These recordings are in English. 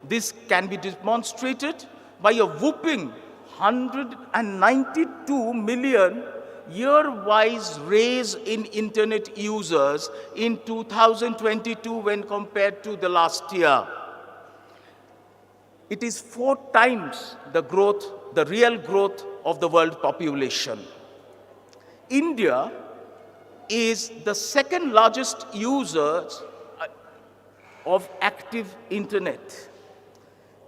This can be demonstrated by a whopping 192 million year-wise raise in internet users in 2022 when compared to the last year. It is 4 times the growth, the real growth of the world population. India is the second largest user of active internet.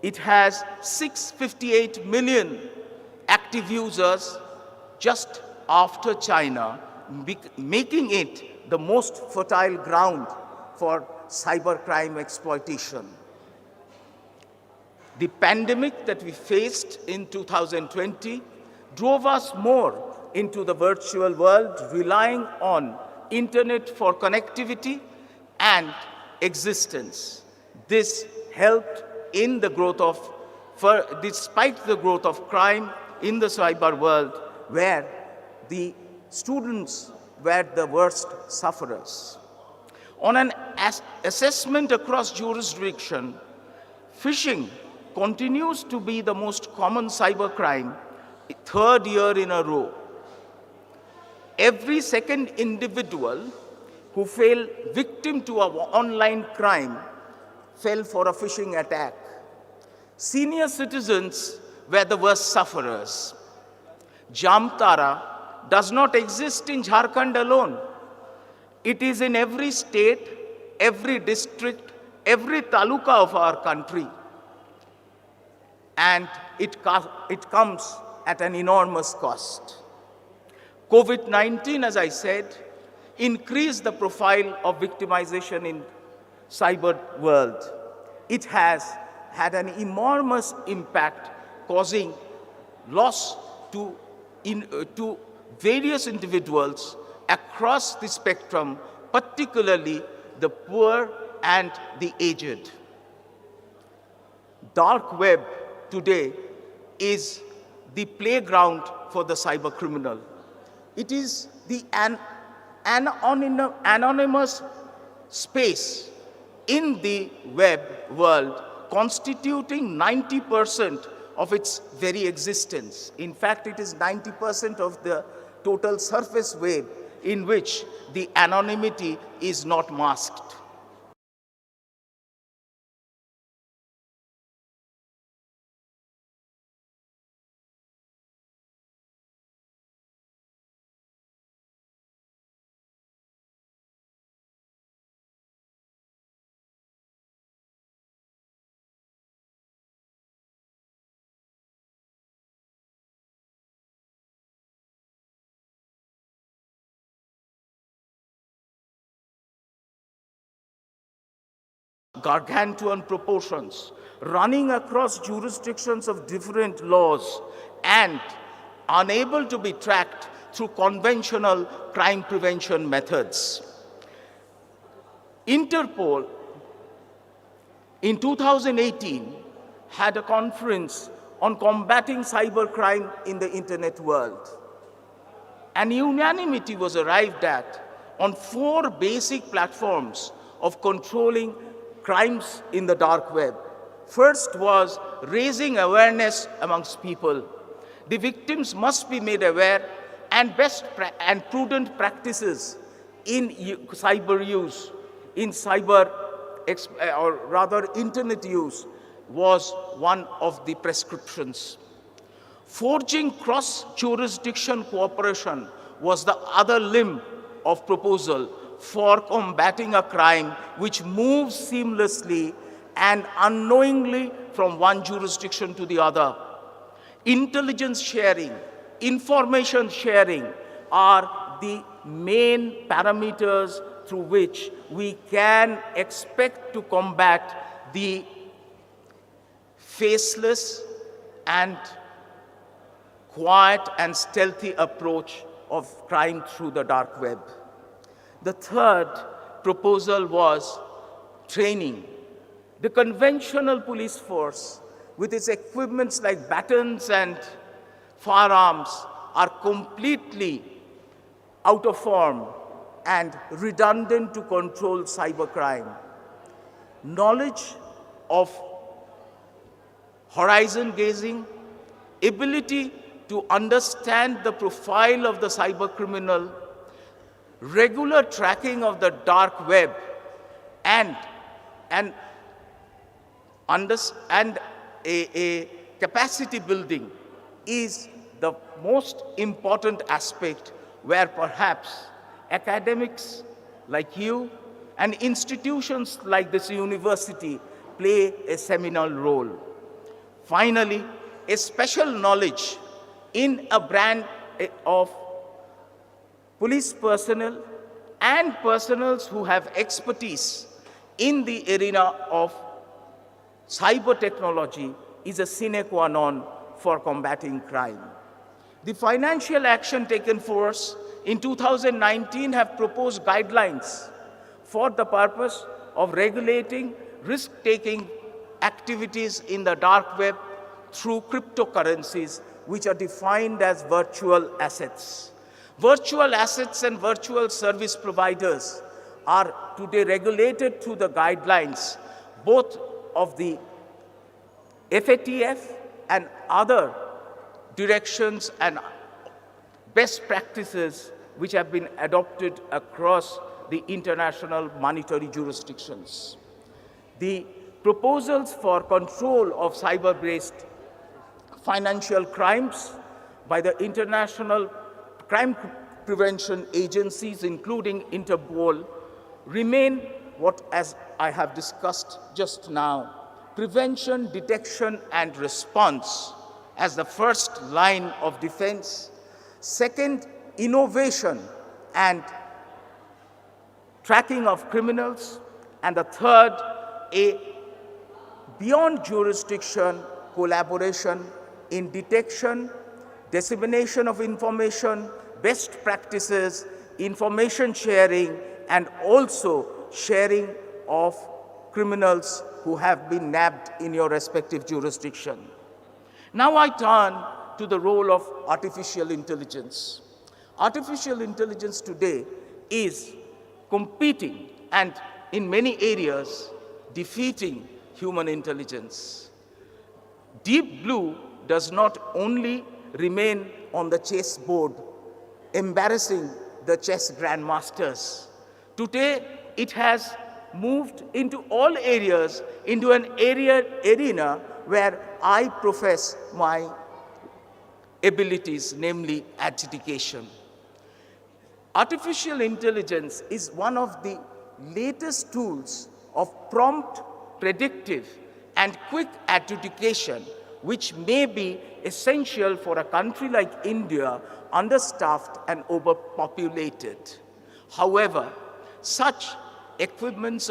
It has 658 million active users just after China, making it the most fertile ground for cybercrime exploitation. The pandemic that we faced in 2020 drove us more into the virtual world, relying on internet for connectivity and existence. This helped in the growth of, despite the growth of crime in the cyber world, where the students were the worst sufferers. On an assessment across jurisdiction, phishing continues to be the most common cybercrime, 3rd year in a row. Every second individual who fell victim to an online crime fell for a phishing attack. Senior citizens were the worst sufferers. Jamtara does not exist in Jharkhand alone. It is in every state, every district, every taluka of our country. And it comes at an enormous cost. COVID-19, as I said, increased the profile of victimization in cyber world. It has had an enormous impact, causing loss to various individuals across the spectrum, particularly the poor and the aged. Dark web today is the playground for the cyber criminal. It is the anonymous space in the web world, constituting 90% of its very existence. In fact, it is 90% of the total surface web in which the anonymity is not masked. Gargantuan proportions, running across jurisdictions of different laws and unable to be tracked through conventional crime prevention methods. Interpol, in 2018, had a conference on combating cybercrime in the internet world. And unanimity was arrived at on 4 basic platforms of controlling crimes in the dark web. First was raising awareness amongst people. The victims must be made aware, and best and prudent practices in cyber use, or rather internet use, was one of the prescriptions. Forging cross-jurisdiction cooperation was the other limb of proposal for combating a crime which moves seamlessly and unknowingly from one jurisdiction to the other. Intelligence sharing, information sharing are the main parameters through which we can expect to combat the faceless and quiet and stealthy approach of crime through the dark web. The third proposal was training. The conventional police force, with its equipments like batons and firearms, are completely out of form and redundant to control cybercrime. Knowledge of horizon gazing, ability to understand the profile of the cyber criminal, regular tracking of the dark web, and a capacity building is the most important aspect where perhaps academics like you and institutions like this university play a seminal role. Finally, a special knowledge in a brand of police personnel and personnels who have expertise in the arena of cyber technology is a sine qua non for combating crime. The financial action taken force in 2019 have proposed guidelines for the purpose of regulating risk-taking activities in the dark web through cryptocurrencies, which are defined as virtual assets. Virtual assets and virtual service providers are today regulated through the guidelines, both of the FATF and other directions and best practices which have been adopted across the international monetary jurisdictions. The proposals for control of cyber-based financial crimes by the international crime prevention agencies, including Interpol, remain what, as I have discussed just now, prevention, detection, and response as the first line of defense. Second, innovation and tracking of criminals. And the third, a beyond jurisdiction collaboration in detection, dissemination of information, best practices, information sharing, and also sharing of criminals who have been nabbed in your respective jurisdiction. Now I turn to the role of artificial intelligence. Artificial intelligence today is competing and in many areas defeating human intelligence. Deep Blue does not only remain on the chessboard, embarrassing the chess grandmasters. Today, it has moved into all areas, into an arena where I profess my abilities, namely adjudication. Artificial intelligence is one of the latest tools of prompt, predictive, and quick adjudication, which may be essential for a country like India, understaffed and overpopulated. However, such equipments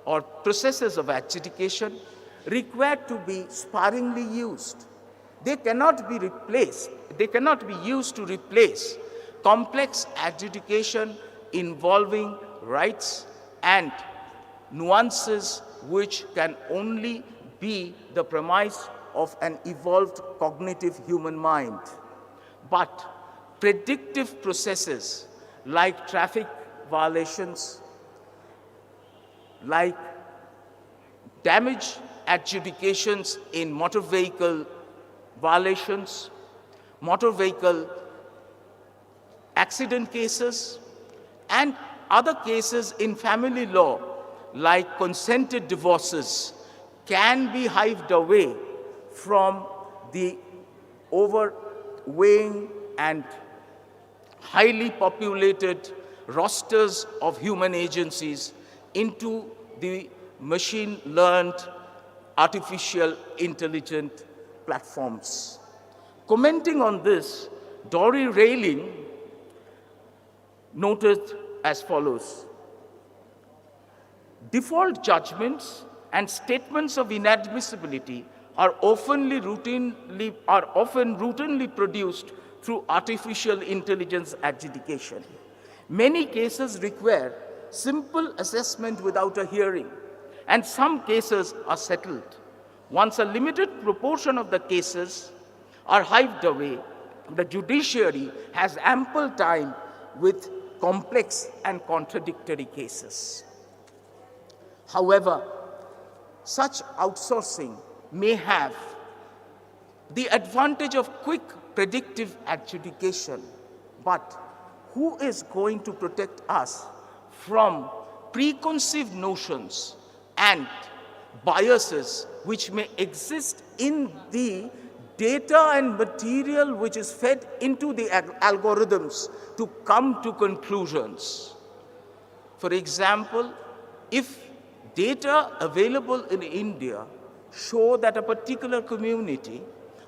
or processes of adjudication require to be sparingly used. They cannot be replaced. They cannot be used to replace complex adjudication involving rights and nuances which can only be the premise of an evolved cognitive human mind. But predictive processes like traffic violations, like damage adjudications in motor vehicle violations, motor vehicle accident cases, and other cases in family law, like consented divorces, can be hived away from the overweighing and highly populated rosters of human agencies into the machine-learned artificial intelligent platforms. Commenting on this, Dory Railing noted as follows: default judgments and statements of inadmissibility are often routinely produced through artificial intelligence adjudication. Many cases require simple assessment without a hearing, and some cases are settled. Once a limited proportion of the cases are hived away, the judiciary has ample time with complex and contradictory cases. However, such outsourcing may have the advantage of quick predictive adjudication. But who is going to protect us from preconceived notions and biases which may exist in the data and material which is fed into the algorithms to come to conclusions? For example, if data available in India show that a particular community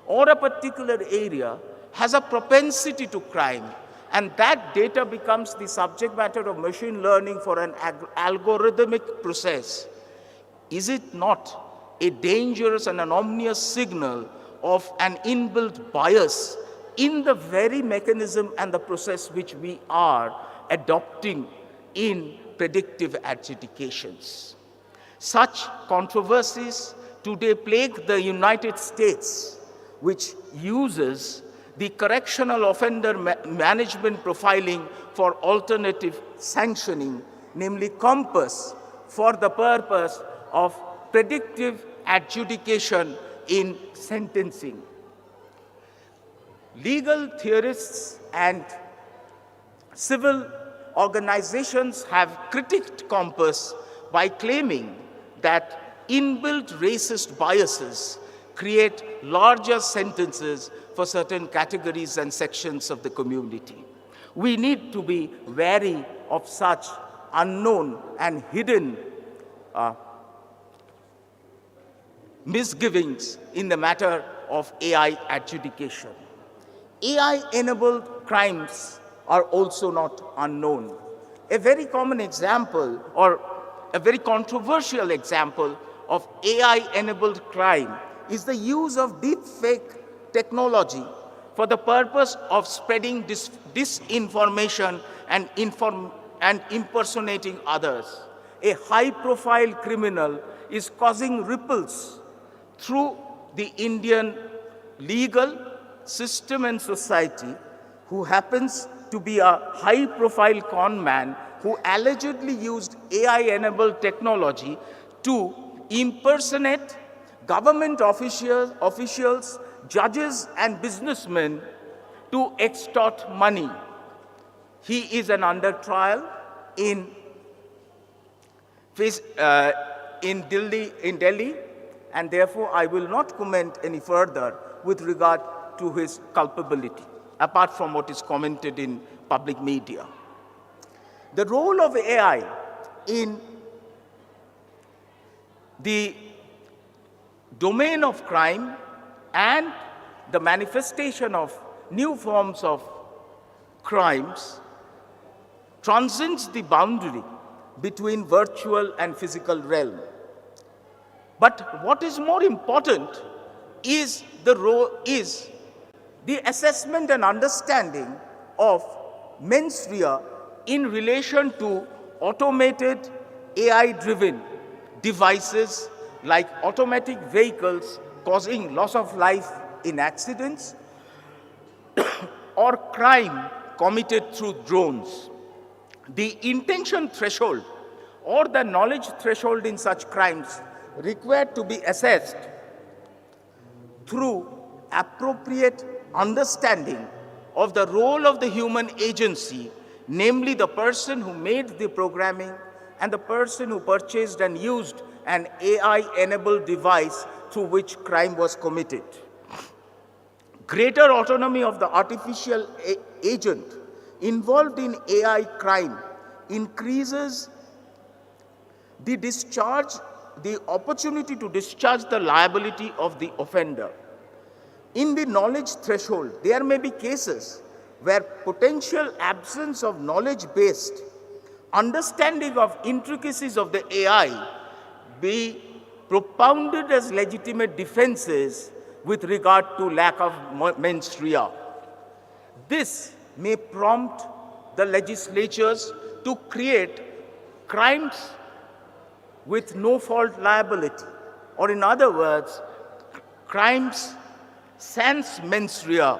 or a particular area has a propensity to crime, and that data becomes the subject matter of machine learning for an algorithmic process, is it not a dangerous and an ominous signal of an inbuilt bias in the very mechanism and the process which we are adopting in predictive adjudications? Such controversies today plague the United States, which uses the correctional offender management profiling for alternative sanctioning, namely COMPASS, for the purpose of predictive adjudication in sentencing. Legal theorists and civil organizations have critiqued COMPASS by claiming that inbuilt racist biases create larger sentences for certain categories and sections of the community. We need to be wary of such unknown and hidden misgivings in the matter of AI adjudication. AI-enabled crimes are also not unknown. A very common example, or a very controversial example of AI-enabled crime is the use of deepfake technology for the purpose of spreading disinformation and impersonating others. A high-profile criminal is causing ripples through the Indian legal system and society, who happens to be a high-profile con man who allegedly used AI-enabled technology to impersonate government officials, judges, and businessmen to extort money. He is under trial in Delhi, and therefore I will not comment any further with regard to his culpability, apart from what is commented in public media. The role of AI in the domain of crime and the manifestation of new forms of crimes transcends the boundary between virtual and physical realm. But what is more important is the assessment and understanding of mens rea in relation to automated AI-driven devices like automatic vehicles causing loss of life in accidents or crime committed through drones. The intention threshold or the knowledge threshold in such crimes required to be assessed through appropriate understanding of the role of the human agency, namely the person who made the programming and the person who purchased and used an AI-enabled device through which crime was committed. Greater autonomy of the artificial agent involved in AI crime increases the opportunity to discharge the liability of the offender. In the knowledge threshold, there may be cases where potential absence of knowledge-based understanding of intricacies of the AI be propounded as legitimate defenses with regard to lack of mens rea. This may prompt the legislatures to create crimes with no fault liability, or in other words, crimes sans mens rea.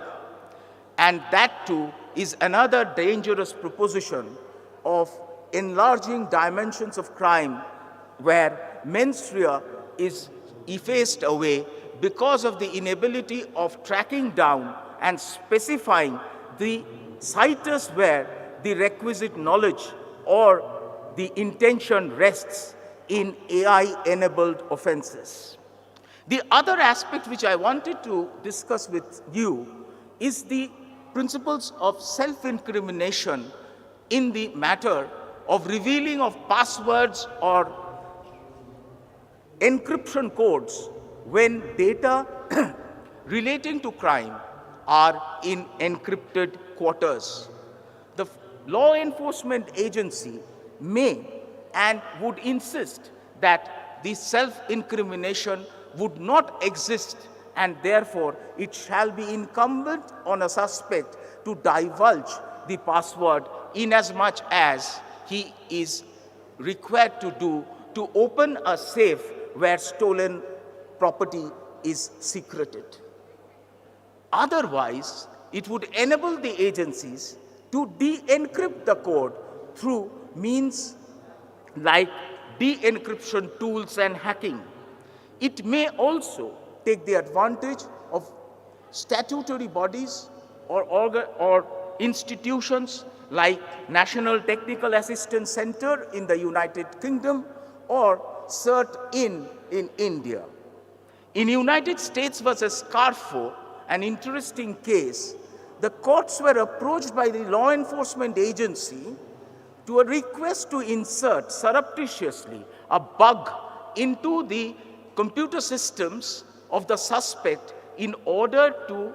And that too is another dangerous proposition of enlarging dimensions of crime where mens rea is effaced away because of the inability of tracking down and specifying the situs where the requisite knowledge or the intention rests in AI-enabled offenses. The other aspect which I wanted to discuss with you is the principles of self-incrimination in the matter of revealing of passwords or encryption codes when data relating to crime are in encrypted quarters. The law enforcement agency may and would insist that the self-incrimination would not exist, and therefore it shall be incumbent on a suspect to divulge the password inasmuch as he is required to do to open a safe where stolen property is secreted. Otherwise, it would enable the agencies to de-encrypt the code through means like de-encryption tools and hacking. It may also take the advantage of statutory bodies or institutions like National Technical Assistance Center in the United Kingdom or CERT-in India. In United States versus Carrefour, an interesting case, the courts were approached by the law enforcement agency to a request to insert surreptitiously a bug into the computer systems of the suspect in order to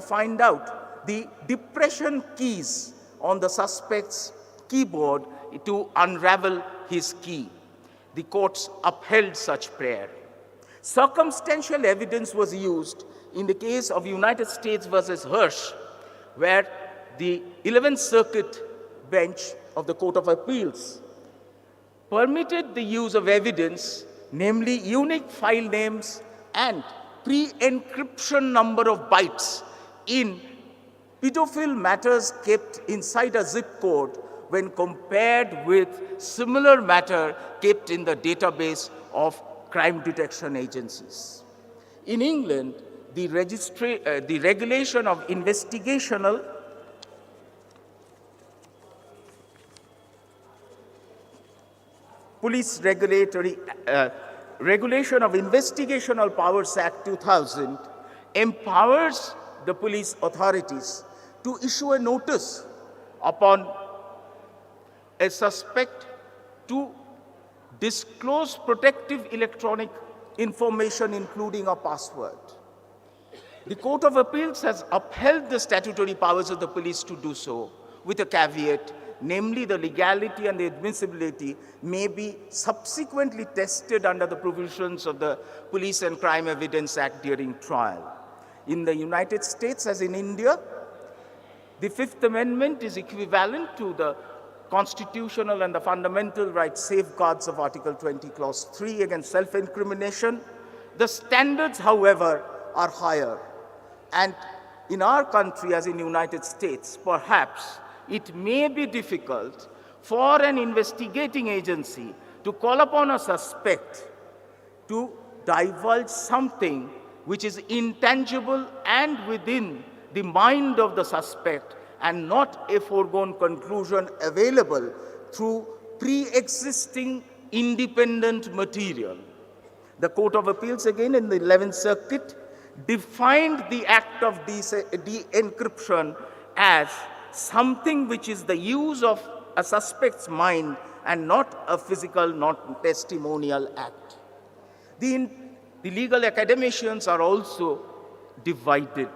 find out the depression keys on the suspect's keyboard to unravel his key. The courts upheld such prayer. Circumstantial evidence was used in the case of United States versus Hirsch, where the 11th Circuit bench of the Court of Appeals permitted the use of evidence, namely unique file names and pre-encryption number of bytes in pedophile matters kept inside a zip code when compared with similar matter kept in the database of crime detection agencies. In England, the regulation of investigational Regulation of Investigational Powers Act 2000 empowers the police authorities to issue a notice upon a suspect to disclose protective electronic information, including a password. The Court of Appeals has upheld the statutory powers of the police to do so with a caveat, namely the legality and the admissibility may be subsequently tested under the provisions of the Police and Crime Evidence Act during trial. In the United States, as in India, the Fifth Amendment is equivalent to the constitutional and the fundamental rights safeguards of Article 20, Clause 3 against self-incrimination. The standards, however, are higher. And in our country, as in the United States, perhaps it may be difficult for an investigating agency to call upon a suspect to divulge something which is intangible and within the mind of the suspect and not a foregone conclusion available through pre-existing independent material. The Court of Appeals, again in the 11th Circuit, defined the act of de-encryption as something which is the use of a suspect's mind and not a physical, not testimonial act. The legal academicians are also divided.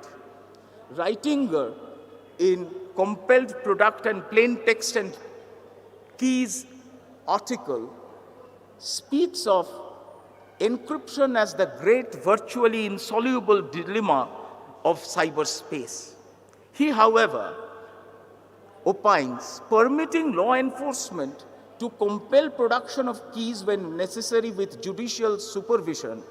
Reitinger, in Compelled Product and Plain Text and Keys article, speaks of encryption as the great virtually insoluble dilemma of cyberspace. He, however, opines permitting law enforcement to compel production of keys when necessary with judicial supervision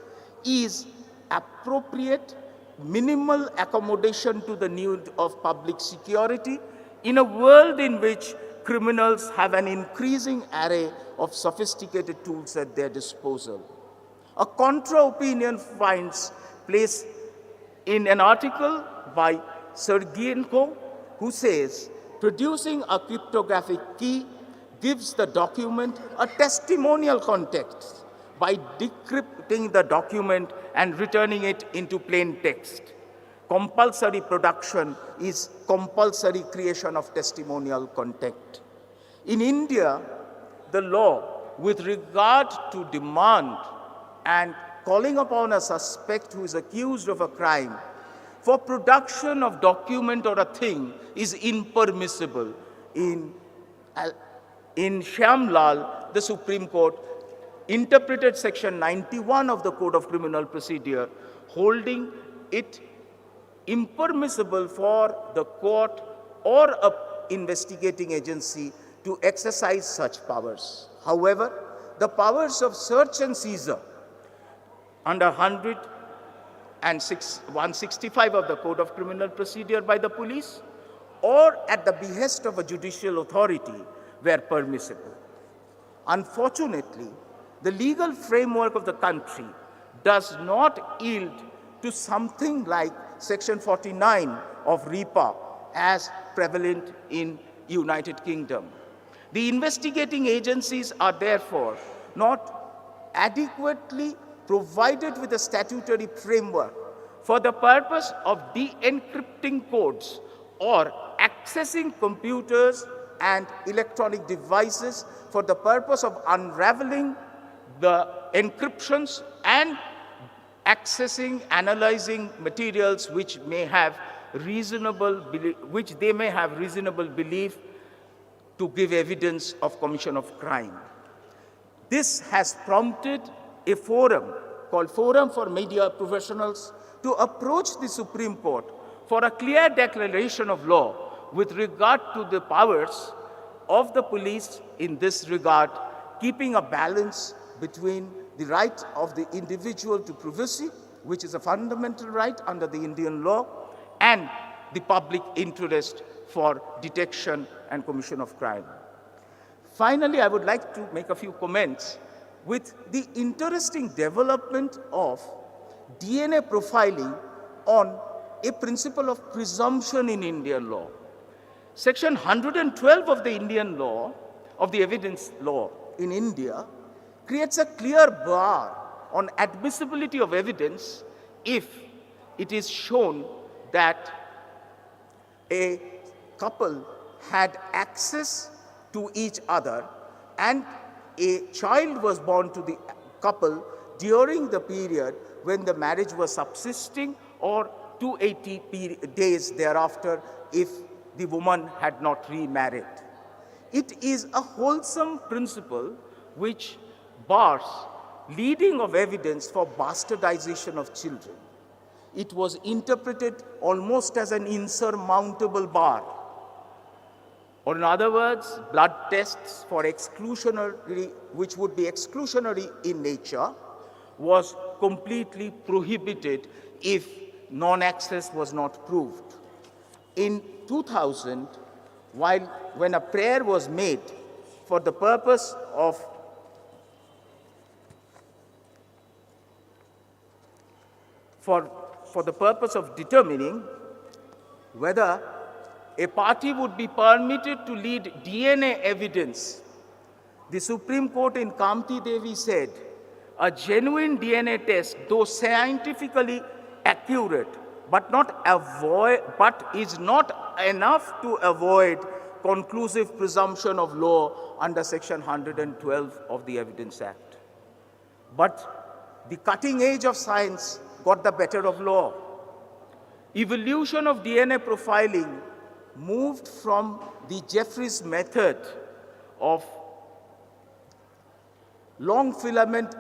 is appropriate minimal accommodation to the need of public security in a world in which criminals have an increasing array of sophisticated tools at their disposal. A contra-opinion finds place in an article by Sergienko, who says, producing a cryptographic key gives the document a testimonial context by decrypting the document and returning it into plain text. Compulsory production is compulsory creation of testimonial content. In India, the law with regard to demand and calling upon a suspect who is accused of a crime for production of document or a thing is impermissible. In Shyamlal, the Supreme Court interpreted section 91 of the Code of Criminal Procedure, holding it impermissible for the court or an investigating agency to exercise such powers. However, the powers of search and seizure under 165 of the Code of Criminal Procedure by the police or at the behest of a judicial authority were permissible. Unfortunately, the legal framework of the country does not yield to something like Section 49 of RIPA as prevalent in United Kingdom. The investigating agencies are therefore not adequately provided with a statutory framework for the purpose of de-encrypting codes or accessing computers and electronic devices for the purpose of unraveling the encryptions and accessing, analyzing materials which they may have reasonable belief to give evidence of commission of crime. This has prompted a forum called Forum for Media Professionals to approach the Supreme Court for a clear declaration of law with regard to the powers of the police in this regard, keeping a balance between the right of the individual to privacy, which is a fundamental right under the Indian law, and the public interest for detection and commission of crime. Finally, I would like to make a few comments with the interesting development of DNA profiling on a principle of presumption in Indian law. Section 112 of the Indian law, of the evidence law in India, creates a clear bar on admissibility of evidence if it is shown that a couple had access to each other and a child was born to the couple during the period when the marriage was subsisting or 280 days thereafter if the woman had not remarried. It is a wholesome principle which bars leading of evidence for bastardization of children. It was interpreted almost as an insurmountable bar. Or in other words, blood tests for exclusionary, which would be exclusionary in nature, was completely prohibited if non-access was not proved. In 2000, when a prayer was made for the purpose of determining whether a party would be permitted to lead DNA evidence, the Supreme Court in Kamti Devi said, a genuine DNA test, though scientifically accurate, but is not enough to avoid conclusive presumption of law under Section 112 of the Evidence Act. But the cutting edge of science got the better of law. Evolution of DNA profiling moved from the Jeffreys method of long filament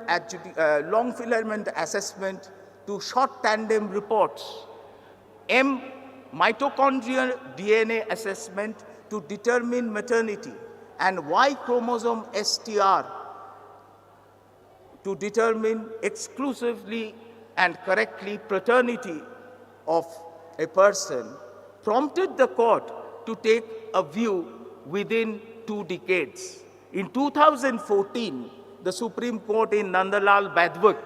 assessment to short tandem reports, mitochondrial DNA assessment to determine maternity, and Y chromosome STR to determine exclusively and correctly paternity of a person, prompted the court to take a view within 2 decades. In 2014, the Supreme Court in Nandalal Badwak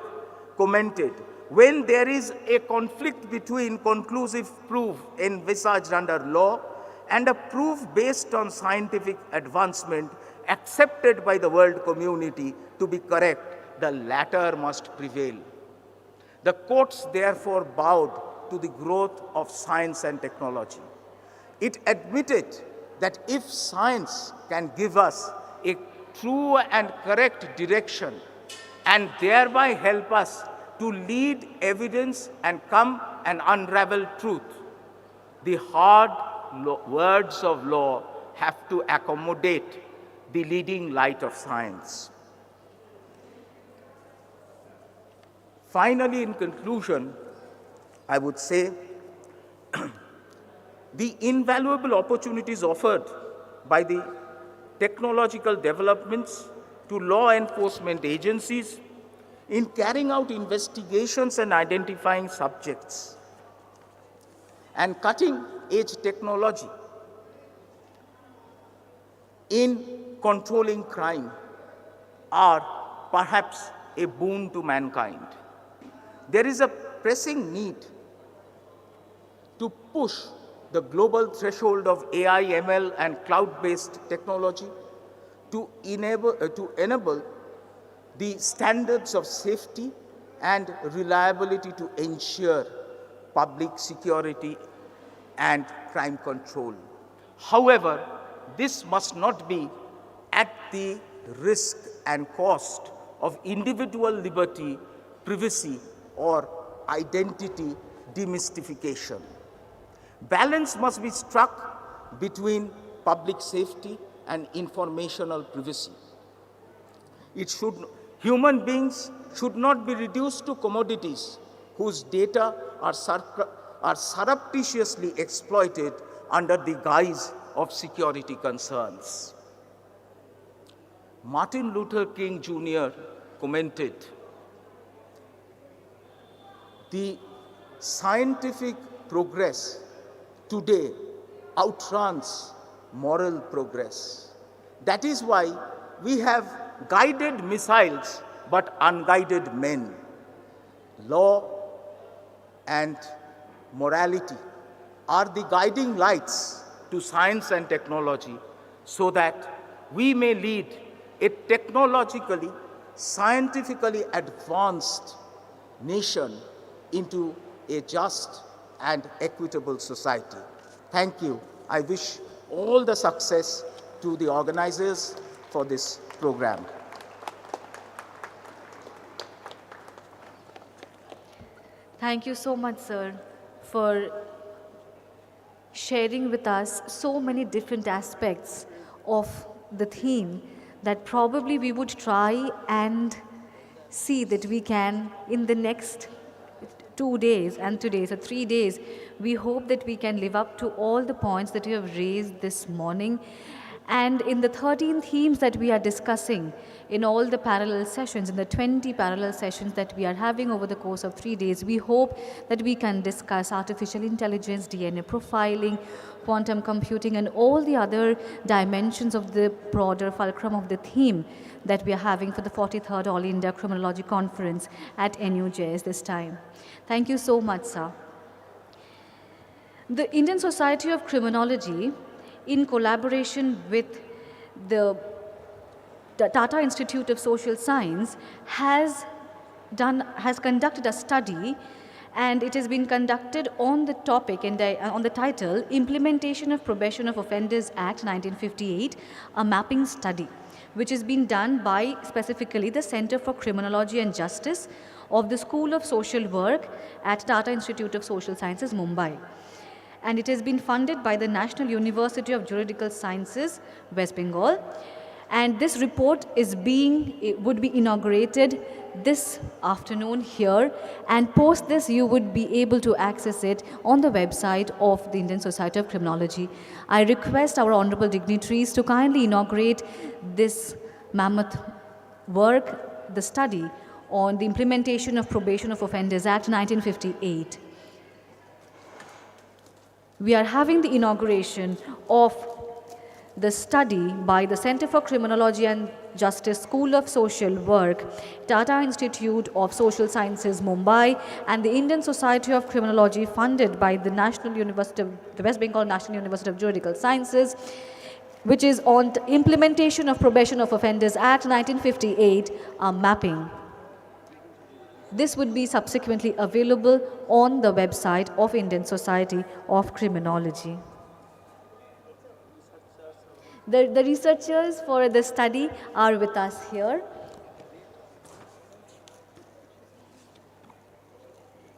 commented, when there is a conflict between conclusive proof envisaged under law and a proof based on scientific advancement accepted by the world community to be correct, the latter must prevail. The courts therefore bowed to the growth of science and technology. It admitted that if science can give us a true and correct direction and thereby help us to lead evidence and come and unravel truth, the hard words of law have to accommodate the leading light of science. Finally, in conclusion, I would say the invaluable opportunities offered by the technological developments to law enforcement agencies in carrying out investigations and identifying subjects and cutting-edge technology in controlling crime are perhaps a boon to mankind. There is a pressing need to push the global threshold of AI, ML, and cloud-based technology to enable the standards of safety and reliability to ensure public security and crime control. However, this must not be at the risk and cost of individual liberty, privacy, or identity demystification. Balance must be struck between public safety and informational privacy. Human beings should not be reduced to commodities whose data are surreptitiously exploited under the guise of security concerns. Martin Luther King Jr. commented, "The scientific progress today outruns moral progress. That is why we have guided missiles but unguided men. Law and morality are the guiding lights to science and technology so that we may lead a technologically, scientifically advanced nation into a just and equitable society." Thank you. I wish all the success to the organizers for this program. Thank you so much, sir, for sharing with us so many different aspects of the theme that probably we would try and see that we can, in the next 2 days and today, so 3 days, we hope that we can live up to all the points that you have raised this morning. And in the 13 themes that we are discussing in all the parallel sessions, in the 20 parallel sessions that we are having over the course of 3 days, we hope that we can discuss artificial intelligence, DNA profiling, quantum computing, and all the other dimensions of the broader fulcrum of the theme that we are having for the 43rd All India Criminology Conference at NUJS this time. Thank you so much, sir. The Indian Society of Criminology, in collaboration with the Tata Institute of Social Science, has conducted a study, and it has been conducted on the topic and on the title Implementation of Probation of Offenders Act 1958, a mapping study, which has been done by specifically the Center for Criminology and Justice of the School of Social Work at Tata Institute of Social Sciences, Mumbai. And it has been funded by the National University of Juridical Sciences, West Bengal. And this report would be inaugurated this afternoon here, and post this you would be able to access it on the website of the Indian Society of Criminology. I request our honorable dignitaries to kindly inaugurate this mammoth work, the study on the implementation of Probation of Offenders Act 1958. We are having the inauguration of the study by the Center for Criminology and Justice School of Social Work, Tata Institute of Social Sciences, Mumbai, and the Indian Society of Criminology, funded by the the West Bengal National University of Juridical Sciences, which is on implementation of Probation of Offenders Act 1958, are mapping. This would be subsequently available on the website of Indian Society of Criminology. The researchers for the study are with us here.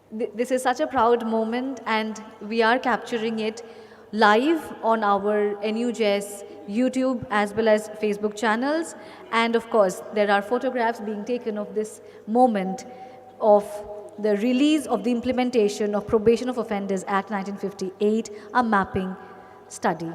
This is such a proud moment, and we are capturing it live on our NUJS YouTube as well as Facebook channels. And of course, there are photographs being taken of this moment of the release of the implementation of Probation of Offenders Act 1958, a mapping study.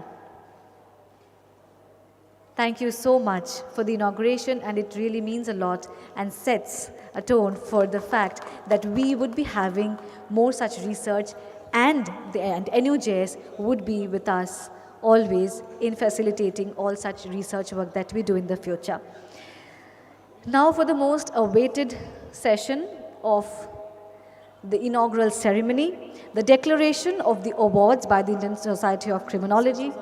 Thank you so much for the inauguration, and it really means a lot and sets a tone for the fact that we would be having more such research, and NUJS would be with us always in facilitating all such research work that we do in the future. Now for the most awaited session of the inaugural ceremony, the declaration of the awards by the Indian Society of Criminology.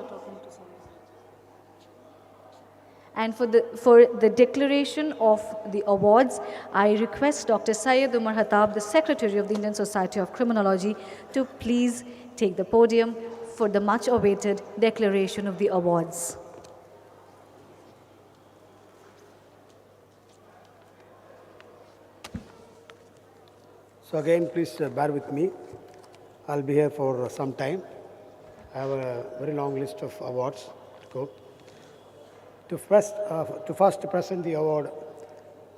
And for the declaration of the awards, I request Dr. Syed Umar Hattab, the Secretary of the Indian Society of Criminology, to please take the podium for the much awaited declaration of the awards. So again, please bear with me. I'll be here for some time. I have a very long list of awards to go. To first present the award,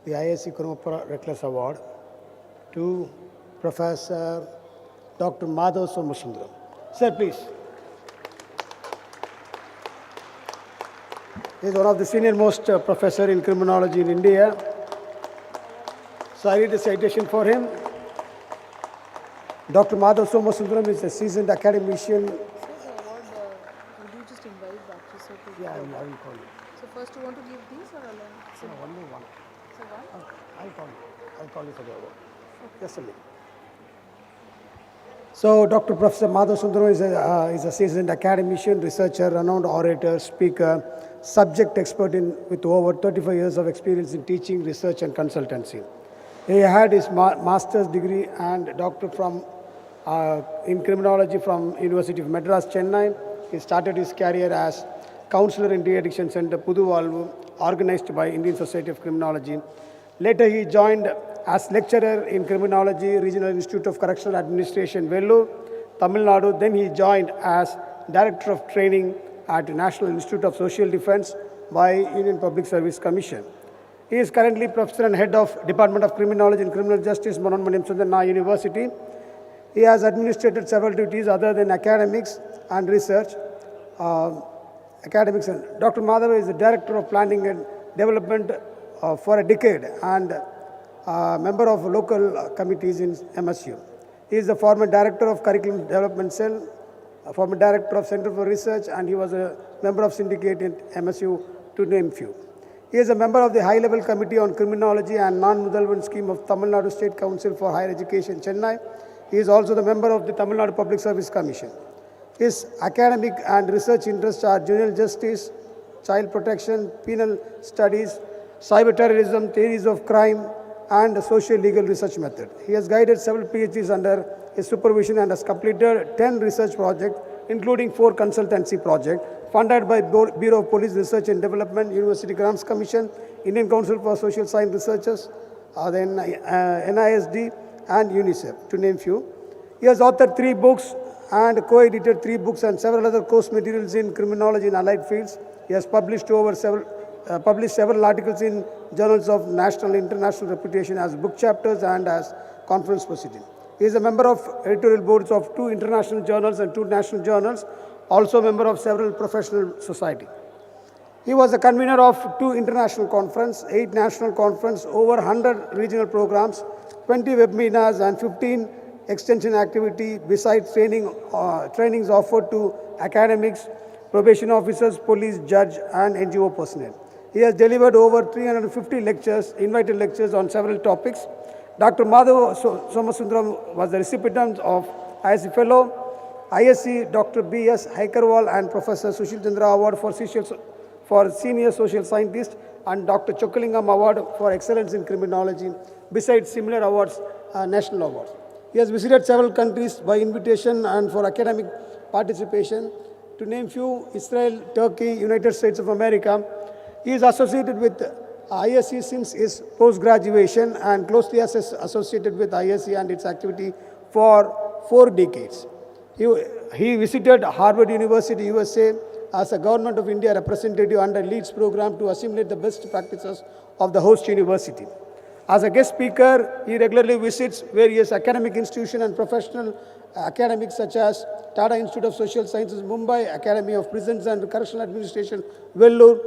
the ISC Kurumapura Reckless Award, to Professor Dr. Madhav Somasundram. Sir, please. He is one of the senior most professor in criminology in India. So I read a citation for him. Dr. Madhav Somasundram is a seasoned academician. Would you just invite Dr. Sir to Yeah, I will call you. So first you want to give these or alone? No, only one. So one? I'll call you. I'll call you for the award. Just a minute. So, Dr. Professor Madhav Sundaram is a seasoned academician, researcher, renowned orator, speaker, subject expert with over 35 years of experience in teaching, research, and consultancy. He had his master's degree and doctorate in criminology from University of Madras, Chennai. He started his career as counselor in De-Addiction Center, Puduvalvu, organized by Indian Society of Criminology. Later, he joined as lecturer in Criminology, Regional Institute of Correctional Administration, Vellore, Tamil Nadu. Then he joined as Director of Training at National Institute of Social Defense by Union Public Service Commission. He is currently Professor and Head of Department of Criminology and Criminal Justice, Manonmaniam Sundarna University. He has administrated several duties other than academics and research. Dr. Madhav is the Director of Planning and Development for a decade and member of local committees in MSU. He is the former Director of Curriculum Development Cell, former Director of Center for Research, and he was a member of syndicate in MSU, to name few. He is a member of the High Level Committee on Criminology and Non-Mudalvan Scheme of Tamil Nadu State Council for Higher Education, Chennai. He is also the member of the Tamil Nadu Public Service Commission. His academic and research interests are juvenile justice, child protection, penal studies, cyber terrorism, theories of crime, and social legal research method. He has guided several PhDs under his supervision and has completed 10 research projects, including 4 consultancy projects, funded by Bureau of Police Research and Development, University Grants Commission, Indian Council for Social Science Researchers, then NISD, and UNICEF, to name few. He has authored 3 books and co-edited 3 books and several other course materials in criminology and allied fields. He has published several articles in journals of national and international reputation as book chapters and as conference proceedings. He is a member of editorial boards of 2 international journals and 2 national journals, also a member of several professional societies. He was the convener of 2 international conferences, 8 national conferences, over 100 regional programs, 20 webinars, and 15 extension activity besides trainings offered to academics, probation officers, police, judge, and NGO personnel. He has delivered over 350 lectures, invited lectures on several topics. Dr. Madhav Somasundaram was the recipient of ISC Fellow, ISC Dr. B.S. Haikarwal and Professor Sushil Chandra Award for Senior Social Scientist and Dr. Chokkalingam Award for Excellence in Criminology, besides similar awards, national awards. He has visited several countries by invitation and for academic participation. To name few, Israel, Turkey, United States of America. He is associated with ISC since his post-graduation and closely associated with ISC and its activity for 4 decades. He visited Harvard University, USA as a Government of India representative under LEADS program to assimilate the best practices of the host university. As a guest speaker, he regularly visits various academic institutions and professional academics such as Tata Institute of Social Sciences, Mumbai, Academy of Prisons and Correctional Administration, Vellore,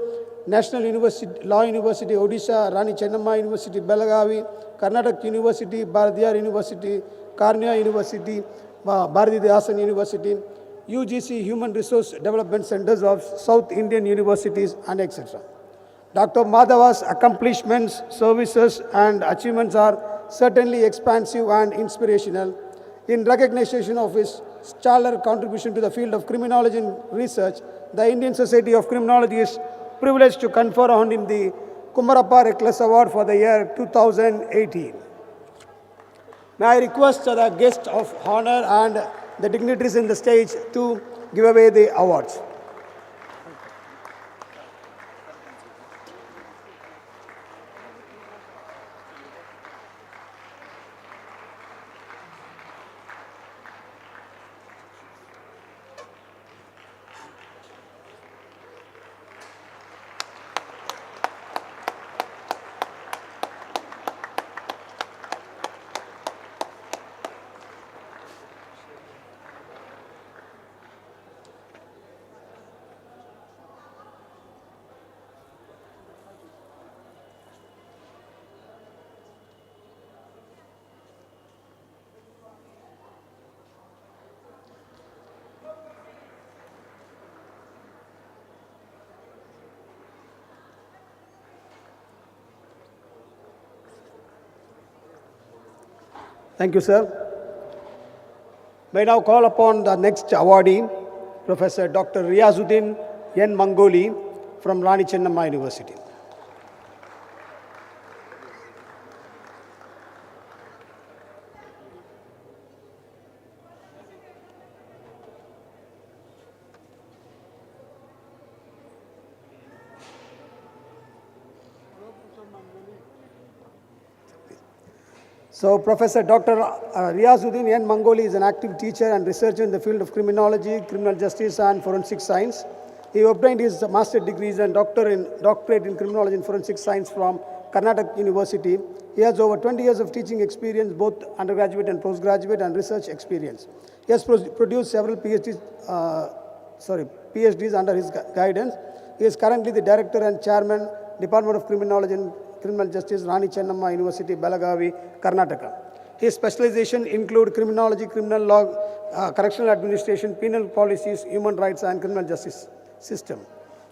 National University, Law University, Odisha, Rani Chennamma University, Belagavi, Karnataka University, Bharatiyar University, Karnia University, Bharathidasan University, UGC Human Resource Development Centers of South Indian Universities, and etc. Dr. Madhava's accomplishments, services, and achievements are certainly expansive and inspirational. In recognition of his stellar contribution to the field of criminology and research, the Indian Society of Criminology is privileged to confer on him the Kumarappa Reckless Award for the year 2018. May I request the guests of honor and the dignitaries in the stage to give away the awards. Thank you, sir. May I now call upon the next awardee, Professor Dr. Riazuddin N. Mangoli from Rani Chennamma University. So, Professor Dr. Riazuddin N. Mangoli is an active teacher and researcher in the field of criminology, criminal justice, and forensic science. He obtained his master's degrees and doctorate in criminology and forensic science from Karnataka University. He has over 20 years of teaching experience, both undergraduate and postgraduate, and research experience. He has produced several PhDs under his guidance. He is currently the Director and Chairman, Department of Criminology and Criminal Justice, Rani Chennamma University, Belagavi, Karnataka. His specialization include criminology, criminal law, correctional administration, penal policies, human rights, and criminal justice system.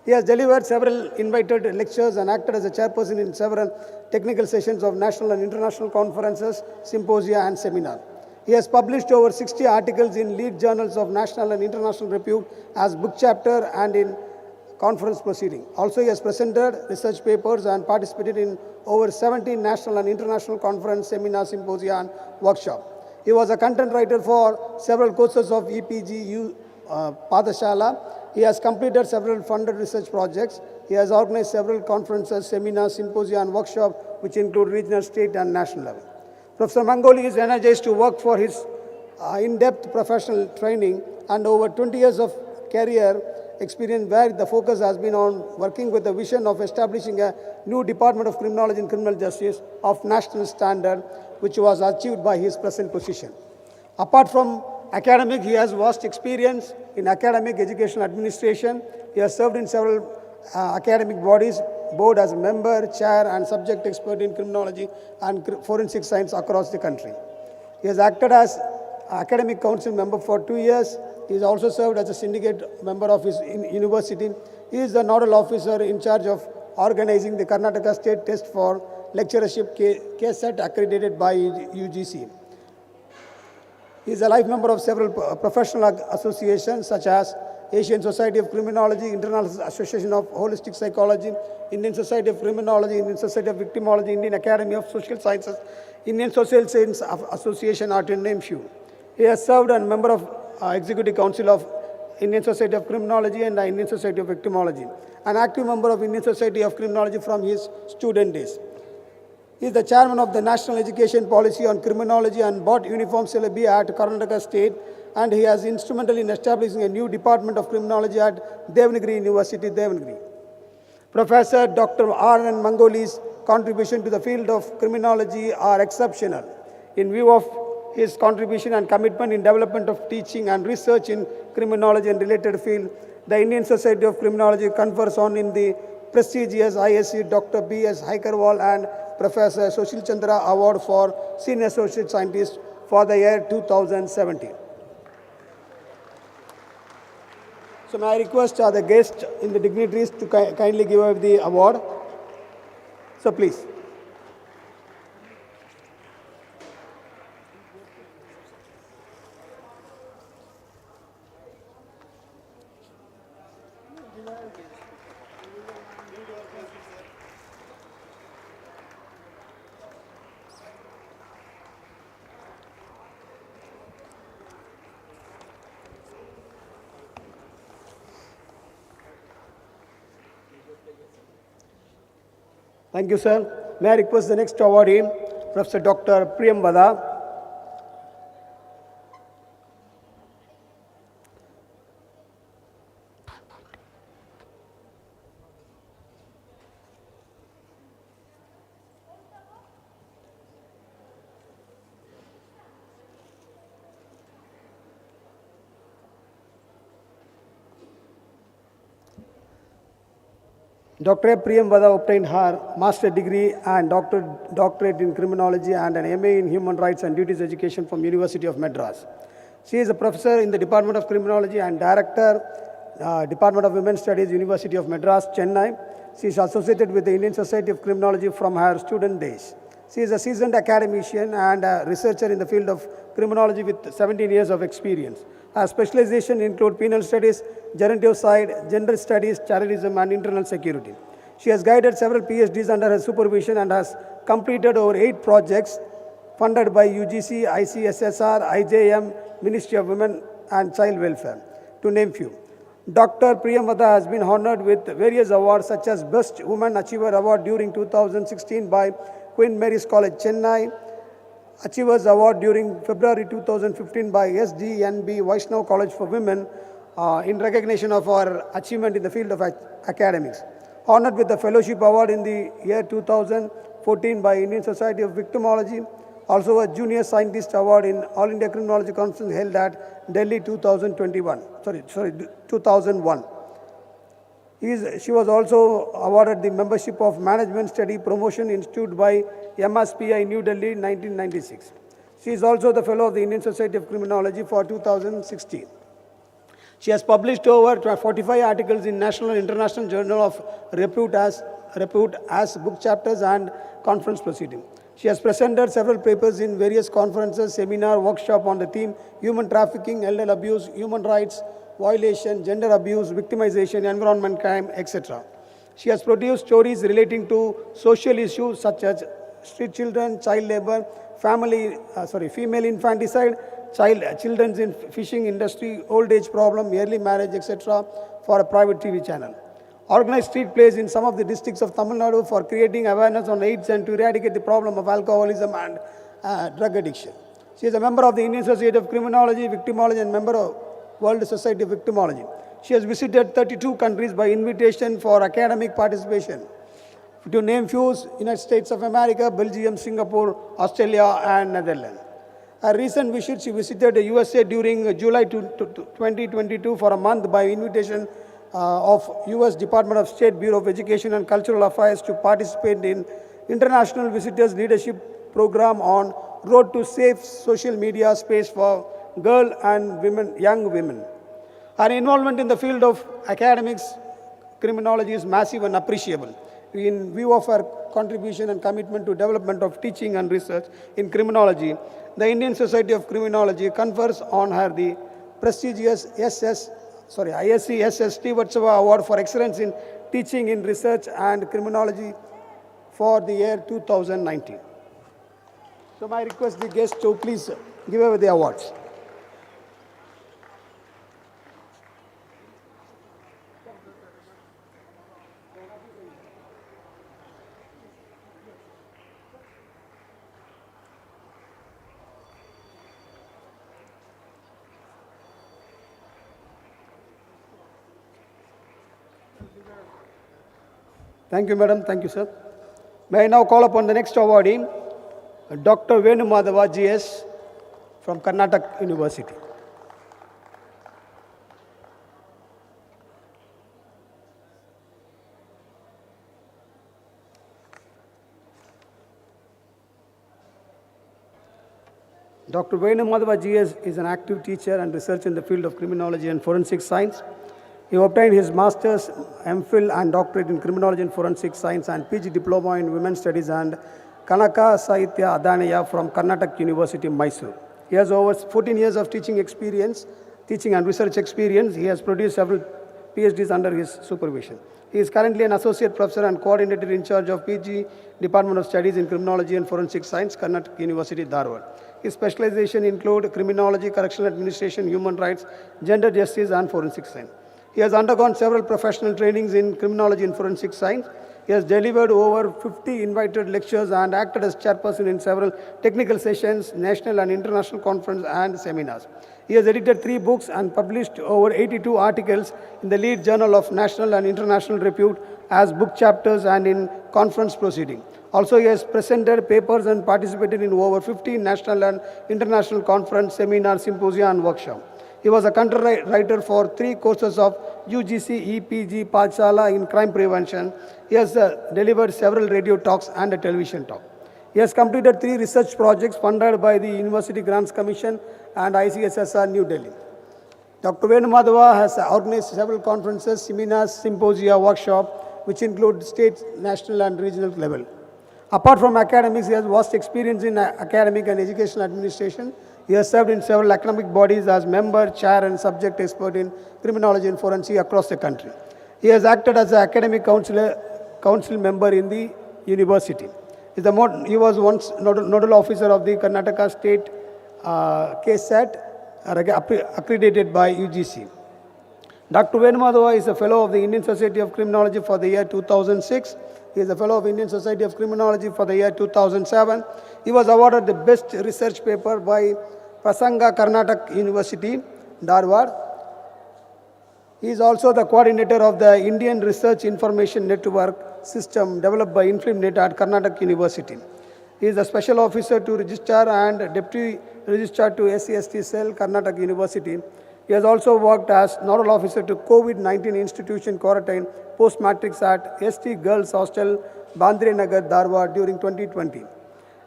He has delivered several invited lectures and acted as a chairperson in several technical sessions of national and international conferences, symposia, and seminars. He has published over 60 articles in lead journals of national and international repute as book chapter and in conference proceeding. Also, he has presented research papers and participated in over 17 national and international conference, seminars, symposia, and workshops. He was a content writer for several courses of EPGU Padashala. He has completed several funded research projects. He has organized several conferences, seminars, symposia, and workshops, which include regional, state, and national level. Professor Mangoli is energized to work for his in-depth professional training and over 20 years of career experience, where the focus has been on working with the vision of establishing a new Department of Criminology and Criminal Justice of national standard, which was achieved by his present position. Apart from academic, he has vast experience in academic education administration. He has served in several academic bodies, board as a member, chair, and subject expert in criminology and forensic science across the country. He has acted as academic council member for 2 years. He has also served as a syndicate member of his university. He is the nodal officer in charge of organizing the Karnataka State Test for Lecturership KSET accredited by UGC. He is a life member of several professional associations such as Asian Society of Criminology, International Association of Holistic Psychology, Indian Society of Criminology, Indian Society of Victimology, Indian Academy of Social Sciences, Indian Social Science Association, are to name few. He has served as a member of Executive Council of Indian Society of Criminology and the Indian Society of Victimology, an active member of Indian Society of Criminology from his student days. He is the chairman of the National Education Policy on Criminology and bought uniform syllabi at Karnataka State, and he has instrumental in establishing a new department of criminology at Devanagari University, Devanagari. Professor Dr. R. N. Mangoli's contribution to the field of criminology are exceptional. In view of his contribution and commitment in development of teaching and research in criminology and related field, the Indian Society of Criminology confers on in the prestigious ISC Dr. B.S. Haikarwal and Professor Sushil Chandra Award for Senior Associate Scientist for the year 2017. So may I request the guests in the dignitaries to kindly give away the award. So please. Thank you, sir. May I request the next awardee, Professor Dr. Priyam Vada. Dr. Priyam Vada obtained her master's degree and doctorate in criminology and an MA in human rights and duties education from University of Madras. She is a professor in the Department of Criminology and director, Department of Women's Studies, University of Madras, Chennai. She is associated with the Indian Society of Criminology from her student days. She is a seasoned academician and a researcher in the field of criminology with 17 years of experience. Her specialization include penal studies, gerontocide, gender studies, terrorism, and internal security. She has guided several PhDs under her supervision and has completed over 8 projects funded by UGC, ICSSR, IJM, Ministry of Women and Child Welfare, to name few. Dr. Priyam Vada has been honored with various awards such as Best Woman Achiever Award during 2016 by Queen Mary's College, Chennai, Achievers Award during February 2015 by SDNB Vaishnav College for Women in recognition of our achievement in the field of academics. Honored with the Fellowship Award in the year 2014 by Indian Society of Victimology. Also a Junior Scientist Award in All India Criminology Conference held at Delhi 2001. She was also awarded the membership of Management Study Promotion Institute by MSPI New Delhi 1996. She is also the Fellow of the Indian Society of Criminology for 2016. She has published over 45 articles in national and international journal of repute as book chapters and conference proceedings. She has presented several papers in various conferences, seminar, workshop on the theme human trafficking, elder abuse, human rights violation, gender abuse, victimization, environment crime, etc. She has produced stories relating to social issues such as street children, child labor, female infanticide, children in fishing industry, old age problem, early marriage, etc. for a private TV channel. Organized street plays in some of the districts of Tamil Nadu for creating awareness on AIDS and to eradicate the problem of alcoholism and drug addiction. She is a member of the Indian Society of Criminology, Victimology, and member of World Society of Victimology. She has visited 32 countries by invitation for academic participation. To name few, United States of America, Belgium, Singapore, Australia, and Netherlands. A recent visit, she visited the USA during July 2022 for a month by invitation of US Department of State Bureau of Education and Cultural Affairs to participate in International Visitors Leadership Program on Road to Safe Social Media Space for Girl and Young Women. Her involvement in the field of academics, criminology is massive and appreciable. In view of her contribution and commitment to development of teaching and research in criminology, the Indian Society of Criminology confers on her the prestigious ISC SS Srivatsava Award for Excellence in Teaching in Research and Criminology for the year 2019. So I request the guests to please give away the awards. Thank you, madam. Thank you, sir. May I now call upon the next awardee, Dr. Venu Madhava GS from Karnataka University. Dr. Venu Madhava GS is an active teacher and researcher in the field of criminology and forensic science. He obtained his master's, MPhil and doctorate in criminology and forensic science and PG diploma in women's studies and Kanaka Sahitya Adhanaya from Karnataka University, Mysore. He has over 14 years of teaching and research experience. He has produced several PhDs under his supervision. He is currently an associate professor and coordinator in charge of PG Department of Studies in Criminology and Forensic Science, Karnataka University, Dharwad. His specialization include criminology, correctional administration, human rights, gender justice, and forensic science. He has undergone several professional trainings in criminology and forensic science. He has delivered over 50 invited lectures and acted as chairperson in several technical sessions, national and international conferences and seminars. He has edited 3 books and published over 82 articles in the lead journal of national and international repute as book chapters and in conference proceedings. Also, he has presented papers and participated in over 15 national and international conference, seminars, symposia, and workshops. He was a content writer for 3 courses of UGC EPG Pathshala in crime prevention. He has delivered several radio talks and a television talk. He has completed 3 research projects funded by the University Grants Commission and ICSSR New Delhi. Dr. Venu Madhava has organized several conferences, seminars, symposia, workshops, which include state, national, and regional level. Apart from academics, he has vast experience in academic and educational administration. He has served in several academic bodies as member, chair, and subject expert in criminology and forensic across the country. He has acted as an academic council member in the university. He was once nodal officer of the Karnataka State KSAT, accredited by UGC. Dr. Venu Madhava is a fellow of the Indian Society of Criminology for the year 2006. He is a fellow of Indian Society of Criminology for the year 2007. He was awarded the best research paper by Prasanga Karnataka University, Dharwad. He is also the coordinator of the Indian Research Information Network system developed by InflimNet at Karnataka University. He is a special officer to registrar and deputy registrar to SCST cell, Karnataka University. He has also worked as nodal officer to COVID-19 institution quarantine post-matrix at ST Girls Hostel, Bandre Nagar, Dharwad during 2020.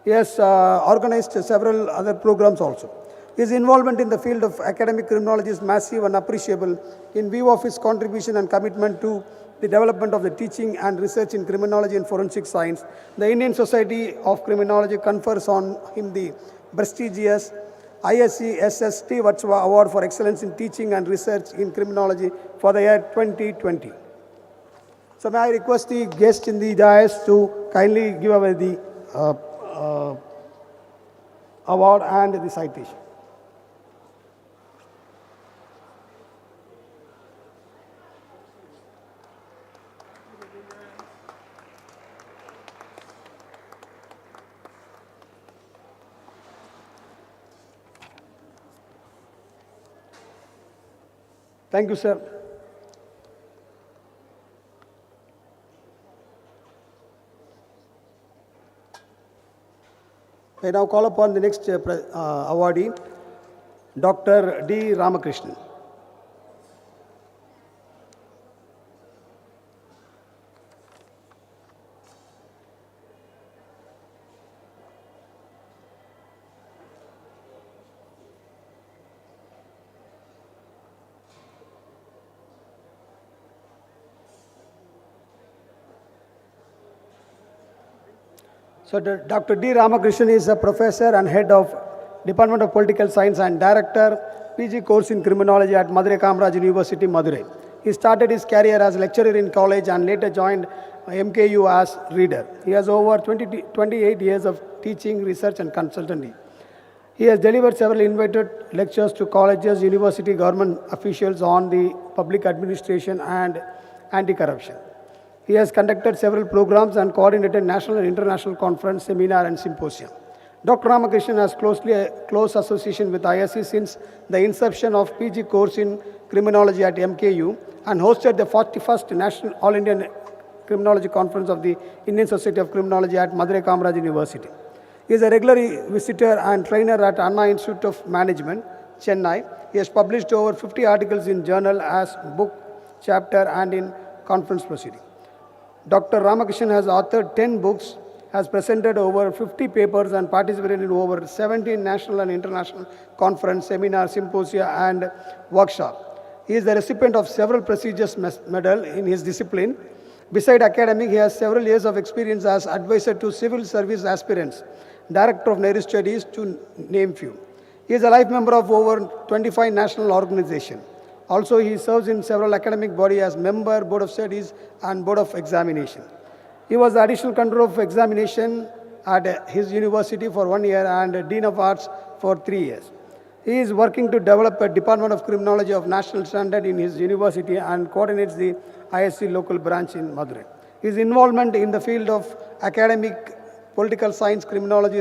He has organized several other programs also. His involvement in the field of academic criminology is massive and appreciable in view of his contribution and commitment to the development of the teaching and research in criminology and forensic science. The Indian Society of Criminology confers on him the prestigious ISC SS Srivatsava Award for Excellence in Teaching and Research in Criminology for the year 2020. So may I request the guests in the dais to kindly give away the award and the citation. Thank you, sir. I now call upon the next awardee, Dr. D. Ramakrishnan. So Dr. D. Ramakrishnan is a professor and head of Department of Political Science and director, PG course in Criminology at Madurai Kamaraj University, Madurai. He started his career as lecturer in college and later joined MKU as reader. He has over 28 years of teaching, research and consultancy. He has delivered several invited lectures to colleges, university, government officials on the public administration and anti-corruption. He has conducted several programs and coordinated national and international conference, seminar and symposium. Dr. Ramakrishnan has close association with ISC since the inception of PG course in Criminology at MKU and hosted the 41st National All Indian Criminology Conference of the Indian Society of Criminology at Madurai Kamaraj University. He is a regular visitor and trainer at Anna Institute of Management, Chennai. He has published over 50 articles in journal as book, chapter and in conference proceeding. Dr. Ramakrishnan has authored 10 books, has presented over 50 papers and participated in over 17 national and international conference, seminar, symposia and workshop. He is the recipient of several prestigious medals in his discipline. Beside academic, he has several years of experience as advisor to civil service aspirants, director of Nehru Studies to name few. He is a life member of over 25 national organizations. Also, he serves in several academic bodies as member, Board of Studies and Board of Examination. He was the additional controller of examination at his university for 1 year and Dean of Arts for 3 years. He is working to develop a Department of Criminology of national standard in his university and coordinates the ISC local branch in Madurai. His involvement in the field of academic political science criminology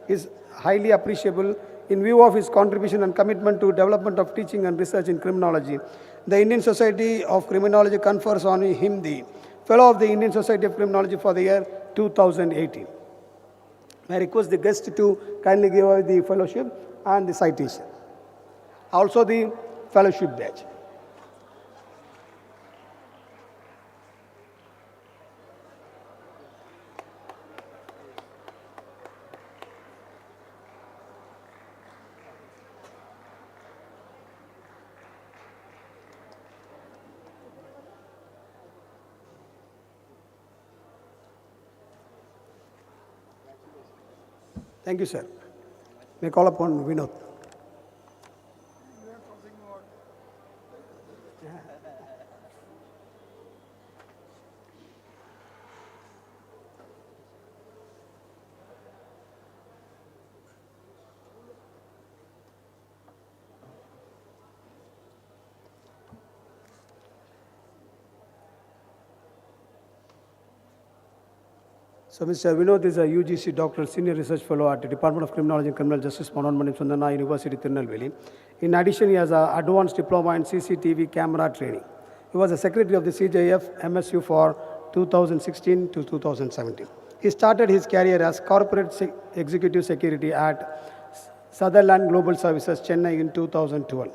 is highly appreciable. In view of his contribution and commitment to development of teaching and research in criminology, the Indian Society of Criminology confers on him the Fellow of the Indian Society of Criminology for the year 2018. I request the guest to kindly give away the fellowship and the citation. Also the fellowship badge. Thank you, sir. May call upon Vinod. So Mr. Vinod is a UGC Doctoral Senior Research Fellow at the Department of Criminology and Criminal Justice, Manonmani Sundana University, Tirunelveli. In addition, he has an advanced diploma in CCTV camera training. He was a secretary of the CJF MSU for 2016 to 2017. He started his career as corporate executive security at Sutherland Global Services, Chennai in 2012.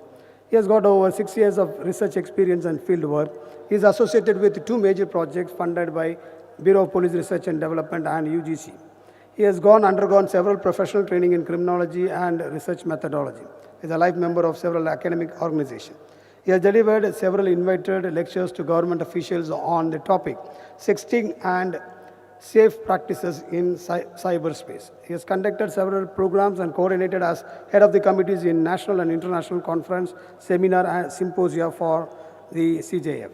He has got over 6 years of research experience and field work. He is associated with 2 major projects funded by Bureau of Police Research and Development and UGC. He has undergone several professional training in criminology and research methodology. He is a life member of several academic organizations. He has delivered several invited lectures to government officials on the topic, sexting and safe practices in cyberspace. He has conducted several programs and coordinated as head of the committees in national and international conference, seminar and symposia for the CJF.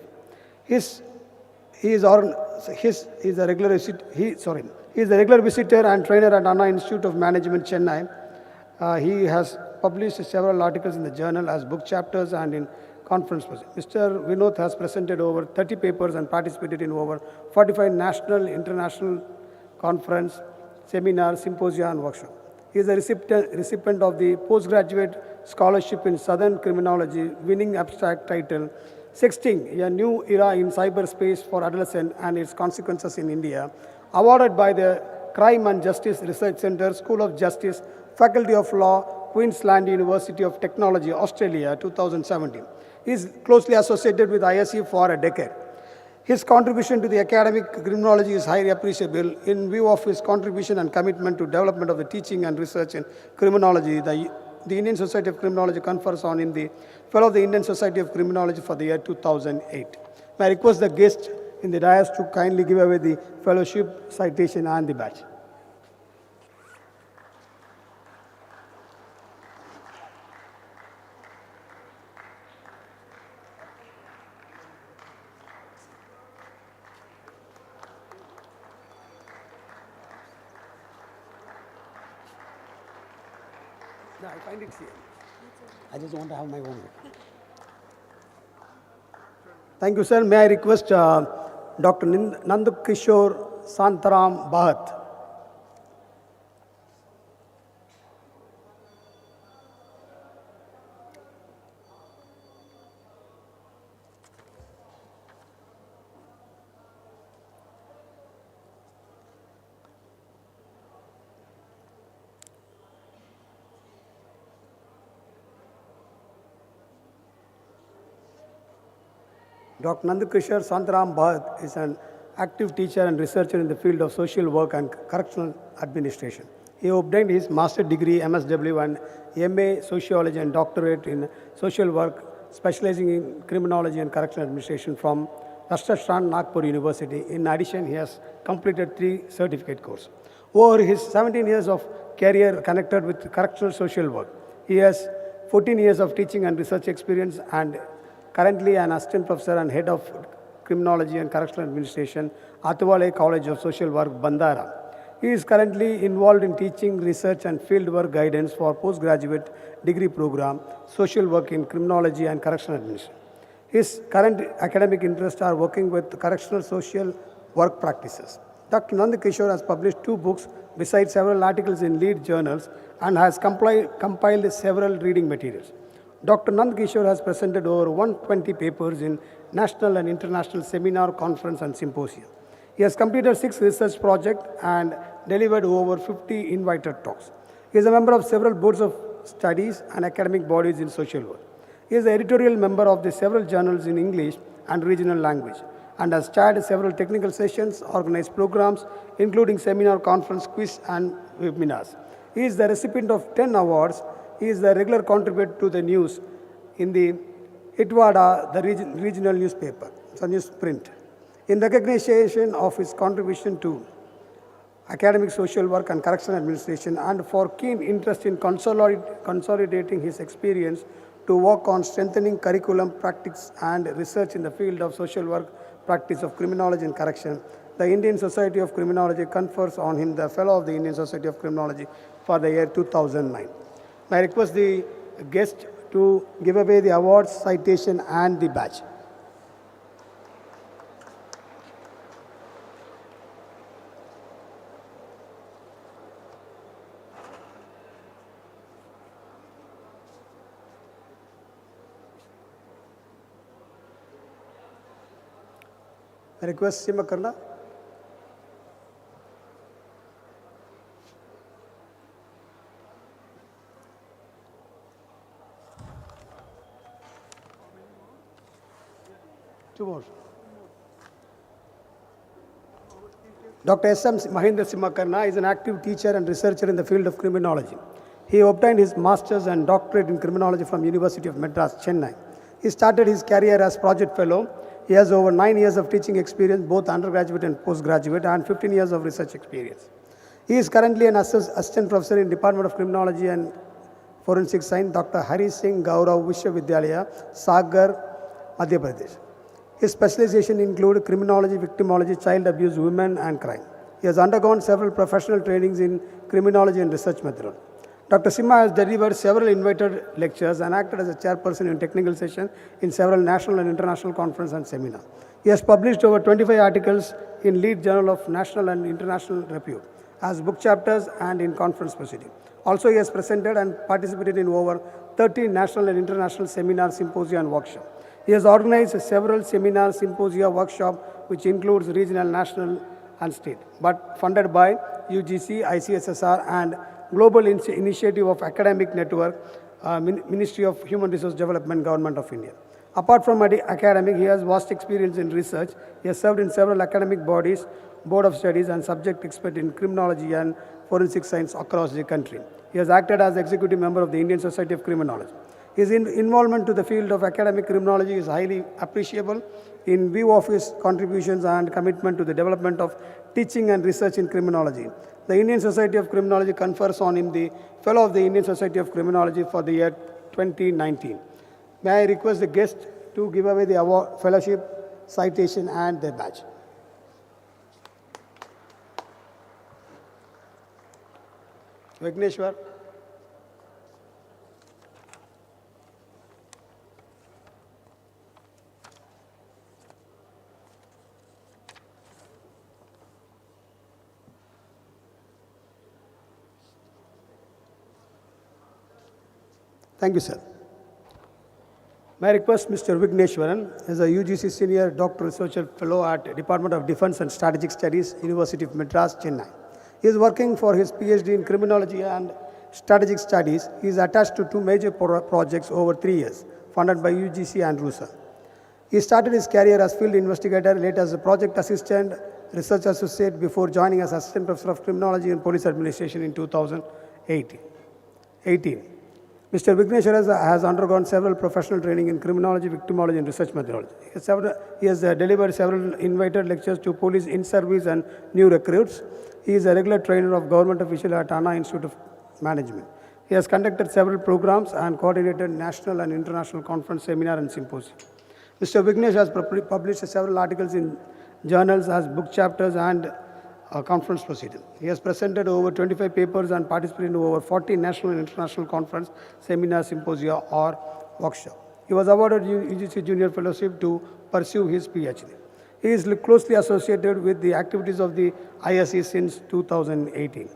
He is a regular visitor and trainer at Anna Institute of Management, Chennai. He has published several articles in the journal as book chapters and in conference. Mr. Vinod has presented over 30 papers and participated in over 45 national, international conference, seminars, symposia and workshops. He is a recipient of the postgraduate scholarship in Southern Criminology, winning abstract title Sexting, a New Era in Cyberspace for Adolescents and Its Consequences in India, awarded by the Crime and Justice Research Centre, School of Justice, Faculty of Law, Queensland University of Technology, Australia, 2017. He is closely associated with ISC for a decade. His contribution to the academic criminology is highly appreciable. In view of his contribution and commitment to development of the teaching and research in criminology, the Indian Society of Criminology confers on him the Fellow of the Indian Society of Criminology for the year 2008. May I request the guest in the dais to kindly give away the fellowship, citation and the badge. No, I find it here. I just want to have my own. Thank you, sir. May I request Dr. Nandakishore Santaram Bahat. Dr. Nandakishore Santaram Bhagat is an active teacher and researcher in the field of social work and correctional administration. He obtained his master's degree, MSW, and MA Sociology and doctorate in social work, specializing in criminology and correctional administration from Rajasthan Nagpur University. In addition, he has completed 3 certificate courses. Over his 17 years of career connected with correctional social work, he has 14 years of teaching and research experience and currently an assistant professor and head of criminology and correctional administration, Atwale College of Social Work, Bandara. He is currently involved in teaching, research and fieldwork guidance for postgraduate degree program, social work in criminology and correctional administration. His current academic interests are working with correctional social work practices. Dr. Nandakishore has published 2 books besides several articles in lead journals and has compiled several reading materials. Dr. Nandakishore has presented over 120 papers in national and international seminar, conference, and symposium. He has completed 6 research projects and delivered over 50 invited talks. He is a member of several boards of studies and academic bodies in social work. He is the editorial member of the several journals in English and regional language and has chaired several technical sessions, organized programs, including seminar, conference, quiz, and webinars. He is the recipient of 10 awards. He is the regular contributor to the news in the Itwada, the regional newspaper, so newsprint. In recognition of his contribution to academic social work and correctional administration and for keen interest in consolidating his experience to work on strengthening curriculum, practice and research in the field of social work, practice of criminology and correction, the Indian Society of Criminology confers on him the Fellow of the Indian Society of Criminology for the year 2009. I request the guest to give away the awards, citation and the badge. I request Sima Karna. Two more. Dr. S.M. Mahendra Simakarna is an active teacher and researcher in the field of criminology. He obtained his master's and doctorate in criminology from University of Madras, Chennai. He started his career as project fellow. He has over 9 years of teaching experience, both undergraduate and postgraduate, and 15 years of research experience. He is currently an assistant professor in Department of Criminology and Forensic Science, Dr. Hari Singh Gaurav Vishwavidyalaya, Sagar, Madhya Pradesh. His specialization include criminology, victimology, child abuse, women and crime. He has undergone several professional trainings in criminology and research methodology. Dr. Simha has delivered several invited lectures and acted as a chairperson in technical sessions in several national and international conferences and seminars. He has published over 25 articles in lead journal of national and international repute, as book chapters and in conference proceedings. Also, he has presented and participated in over 30 national and international seminars, symposia and workshops. He has organized several seminars, symposia, workshops, which includes regional, national and state, but funded by UGC, ICSSR and Global Initiative of Academic Network, Ministry of Human Resource Development, Government of India. Apart from academic, he has vast experience in research. He has served in several academic bodies, board of studies and subject expert in criminology and forensic science across the country. He has acted as executive member of the Indian Society of Criminology. His involvement to the field of academic criminology is highly appreciable in view of his contributions and commitment to the development of teaching and research in criminology. The Indian Society of Criminology confers on him the Fellow of the Indian Society of Criminology for the year 2019. May I request the guest to give away the award, fellowship, citation and the badge. Vigneshwar. Thank you, sir. May I request Mr. Vigneshwaran as a UGC Senior Doctor Researcher Fellow at Department of Defense and Strategic Studies, University of Madras, Chennai. He is working for his PhD in Criminology and Strategic Studies. He is attached to two major projects over 3 years, funded by UGC and RUSA. He started his career as field investigator, later as a project assistant, research associate before joining as assistant professor of criminology and police administration in 2018. Mr. Vigneshwaran has undergone several professional training in criminology, victimology, and research methodology. He has delivered several invited lectures to police in-service and new recruits. He is a regular trainer of government official at Anna Institute of Management. He has conducted several programs and coordinated national and international conference, seminar, and symposium. Mr. Vignesh has published several articles in journals as book chapters and conference proceedings. He has presented over 25 papers and participated in over 40 national and international conference, seminars, symposia, or workshops. He was awarded UGC Junior Fellowship to pursue his PhD. He is closely associated with the activities of the ISE since 2018.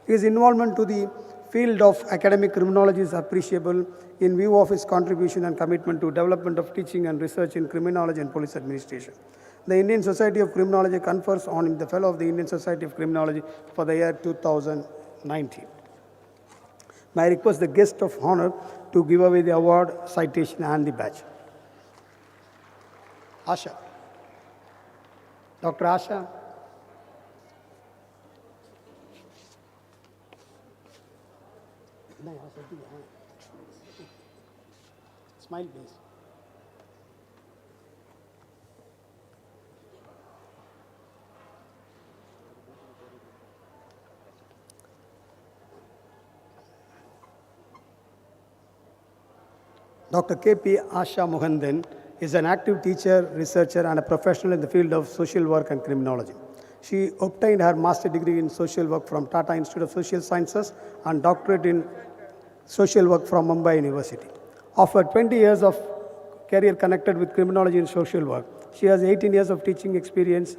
His involvement to the field of academic criminology is appreciable in view of his contribution and commitment to development of teaching and research in criminology and police administration. The Indian Society of Criminology confers on him the Fellow of the Indian Society of Criminology for the year 2019. May I request the guest of honor to give away the award, citation, and the badge. Asha. Dr. Asha. Smile, please. Dr. K.P. Asha Mohandan is an active teacher, researcher, and a professional in the field of social work and criminology. She obtained her master's degree in social work from Tata Institute of Social Sciences and doctorate in social work from Mumbai University. After 20 years of career connected with criminology and social work, she has 18 years of teaching experience,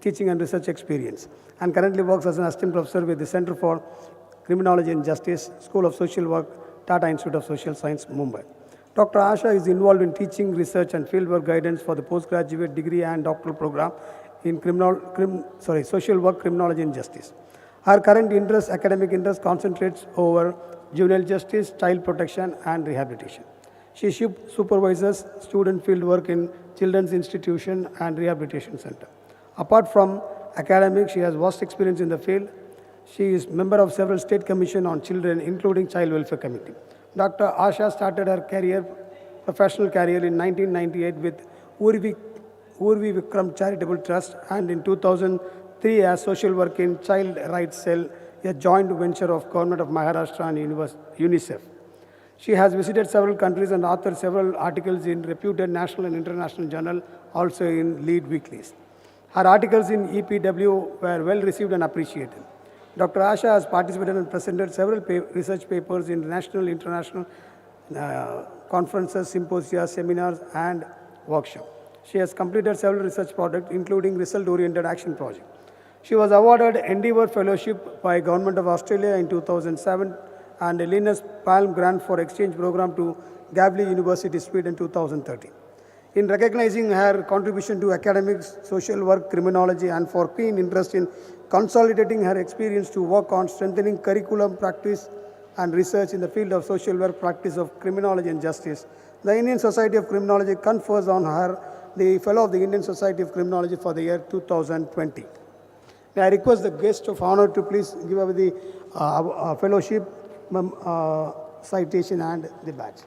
teaching and research experience, and currently works as an assistant professor with the Center for Criminology and Justice, School of Social Work, Tata Institute of Social Science, Mumbai. Dr. Asha is involved in teaching, research, and fieldwork guidance for the postgraduate degree and doctoral program in social work, criminology, and justice. Her current interest, academic interest, concentrates over juvenile justice, child protection, and rehabilitation. She supervises student fieldwork in Children's Institution and Rehabilitation Center. Apart from academics, she has vast experience in the field. She is member of several state commissions on children, including Child Welfare Committee. Dr. Asha started her professional career in 1998 with Urvi Vikram Charitable Trust and in 2003 as social work in Child Rights Cell, a joint venture of Government of Maharashtra and UNICEF. She has visited several countries and authored several articles in reputed national and international journals, also in lead weeklies. Her articles in EPW were well received and appreciated. Dr. Asha has participated and presented several research papers in national, international conferences, symposia, seminars, and workshops. She has completed several research projects, including result-oriented action project. She was awarded Endeavour Fellowship by Government of Australia in 2007 and a Linus Palm Grant for Exchange Program to Gavli University, Sweden in 2013. In recognizing her contribution to academics, social work, criminology, and for keen interest in consolidating her experience to work on strengthening curriculum, practice, and research in the field of social work, practice of criminology and justice, the Indian Society of Criminology confers on her the Fellow of the Indian Society of Criminology for the year 2020. May I request the guest of honor to please give away the fellowship, citation, and the badge.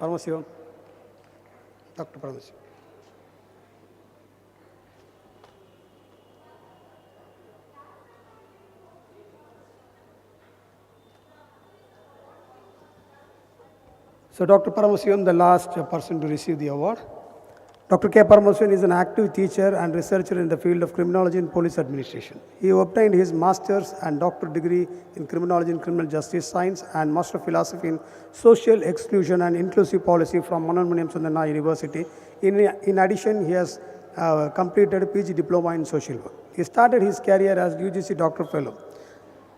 Paramasivam. Dr. Paramasivam. So Dr. Paramasivam, the last person to receive the award. Dr. K. Paramasivam is an active teacher and researcher in the field of criminology and police administration. He obtained his master's and doctorate degree in criminology and criminal justice science and master of philosophy in social exclusion and inclusive policy from Mananmaniam Sundarna University. In addition, he has completed a PG diploma in social work. He started his career as UGC Doctor Fellow.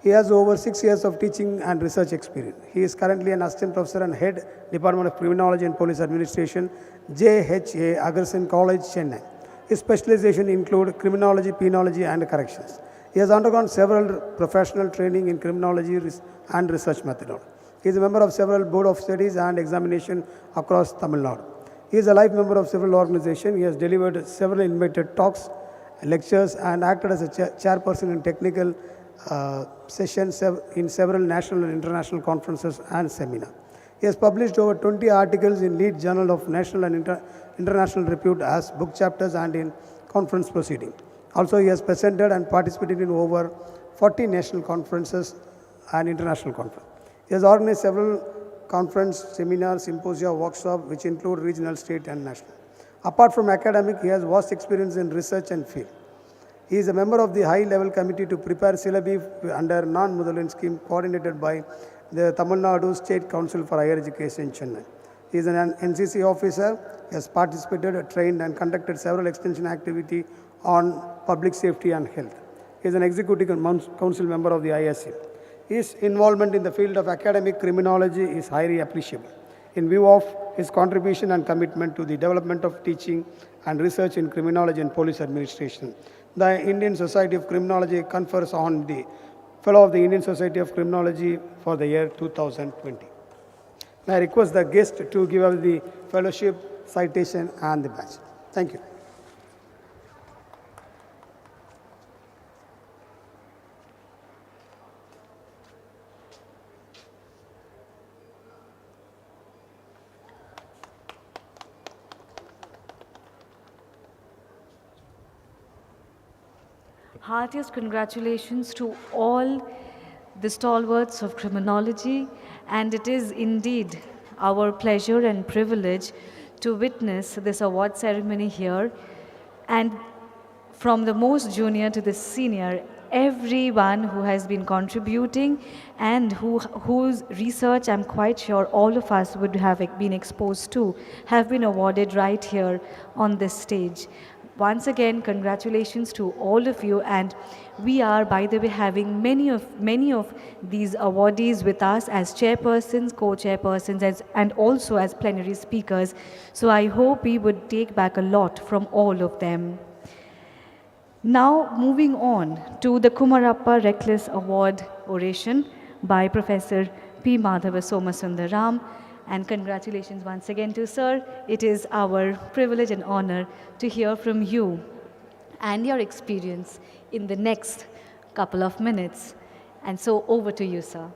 He has over 6 years of teaching and research experience. He is currently an assistant professor and head Department of Criminology and Police Administration, JHA Agarsen College, Chennai. His specialization include criminology, penology, and corrections. He has undergone several professional training in criminology and research methodology. He is a member of several board of studies and examination across Tamil Nadu. He is a life member of several organizations. He has delivered several invited talks, lectures, and acted as a chairperson in technical sessions in several national and international conferences and seminars. He has published over 20 articles in lead journal of national and international repute as book chapters and in conference proceedings. Also, he has presented and participated in over 40 national conferences and international conferences. He has organized several conference, seminars, symposia, workshops, which include regional, state, and national. Apart from academic, he has vast experience in research and field. He is a member of the high-level committee to prepare syllabi under non-Mudalin scheme coordinated by the Tamil Nadu State Council for Higher Education in Chennai. He is an NCC officer. He has participated, trained, and conducted several extension activities on public safety and health. He is an executive council member of the ISC. His involvement in the field of academic criminology is highly appreciable in view of his contribution and commitment to the development of teaching and research in criminology and police administration. The Indian Society of Criminology confers on the Fellow of the Indian Society of Criminology for the year 2020. I request the guest to give us the fellowship, citation, and the badge. Thank you. Heartiest congratulations to all the stalwarts of criminology, and it is indeed our pleasure and privilege to witness this award ceremony here. And from the most junior to the senior, everyone who has been contributing and whose research I'm quite sure all of us would have been exposed to have been awarded right here on this stage. Once again, congratulations to all of you, and we are, by the way, having many of these awardees with us as chairpersons, co-chairpersons, and also as plenary speakers. So I hope we would take back a lot from all of them. Now, moving on to the Kumarappa Reckless Award oration by Professor P. Madhava Somasundaram. And congratulations once again to Sir. It is our privilege and honor to hear from you and your experience in the next couple of minutes. And so over to you, Sir.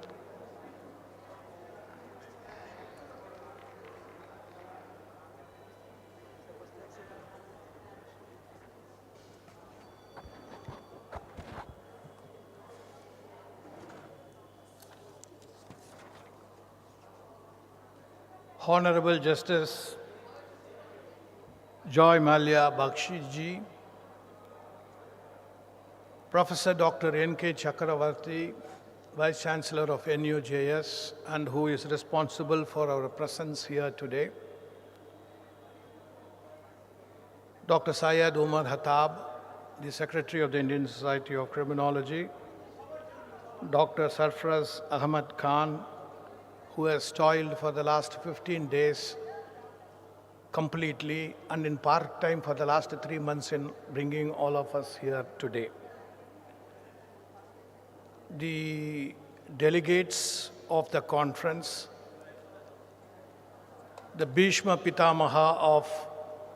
Honorable Justice Joy Malia Bakshi ji, Professor Dr. N.K. Chakravarti, Vice Chancellor of NUJS, and who is responsible for our presence here today, Dr. Syed Umar Hatab, the Secretary of the Indian Society of Criminology, Dr. Sarfraz Ahmad Khan, who has toiled for the last 15 days completely and in part-time for the last 3 months in bringing all of us here today. The delegates of the conference, the Bhishma Pitamaha of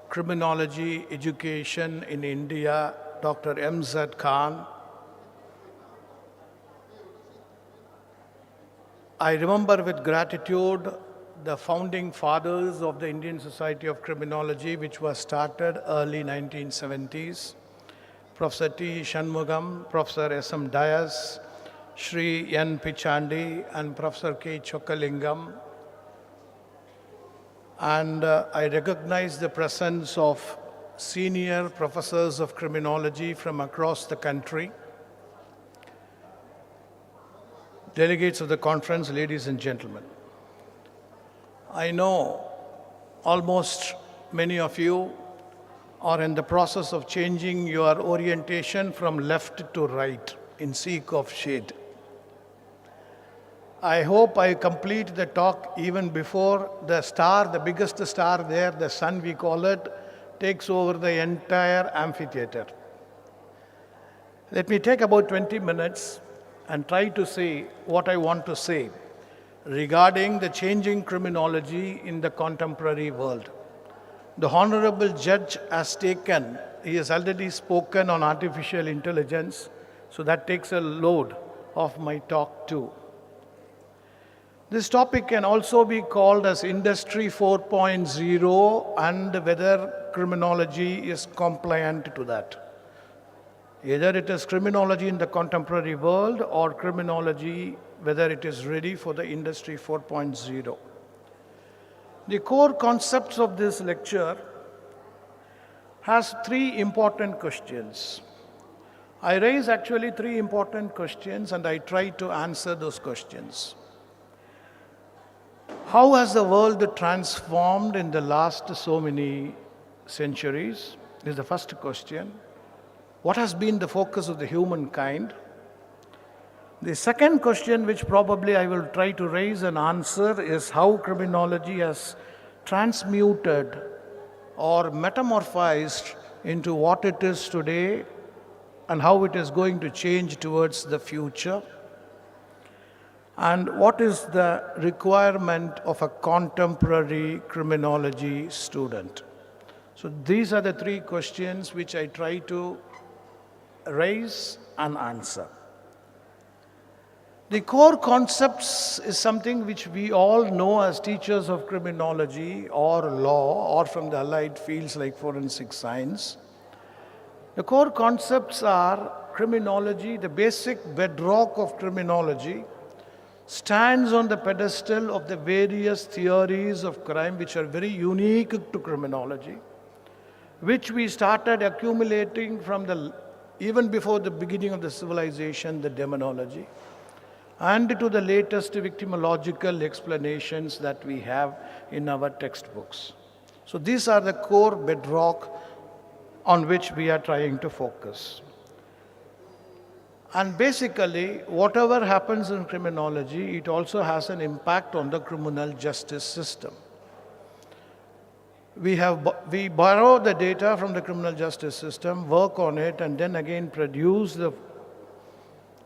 criminology education in India, Dr. M.Z. Khan. I remember with gratitude the founding fathers of the Indian Society of Criminology, which was started early 1970s, Professor T. Shanmugam, Professor S.M. Dias, Shri N. Pichandi, and Professor K. Chokkalingam. And I recognize the presence of senior professors of criminology from across the country. Delegates of the conference, ladies and gentlemen, I know almost many of you are in the process of changing your orientation from left to right in seek of shade. I hope I complete the talk even before the star, the biggest star there, the sun we call it, takes over the entire amphitheater. Let me take about 20 minutes and try to say what I want to say regarding the changing criminology in the contemporary world. The Honorable Judge he has already spoken on artificial intelligence, so that takes a load of my talk too. This topic can also be called as Industry 4.0 and whether criminology is compliant to that. Either it is criminology in the contemporary world or criminology whether it is ready for the Industry 4.0. The core concepts of this lecture has three important questions. I raise actually three important questions and I try to answer those questions. How has the world transformed in the last so many centuries is the first question. What has been the focus of the humankind? The second question, which probably I will try to raise and answer, is how criminology has transmuted or metamorphized into what it is today and how it is going to change towards the future. And what is the requirement of a contemporary criminology student? So these are the three questions which I try to raise and answer. The core concepts is something which we all know as teachers of criminology or law or from the allied fields like forensic science. The core concepts are criminology, the basic bedrock of criminology, stands on the pedestal of the various theories of crime which are very unique to criminology, which we started accumulating from even before the beginning of the civilization, the demonology, and to the latest victimological explanations that we have in our textbooks. So these are the core bedrock on which we are trying to focus. And basically, whatever happens in criminology, it also has an impact on the criminal justice system. We borrow the data from the criminal justice system, work on it, and then again produce the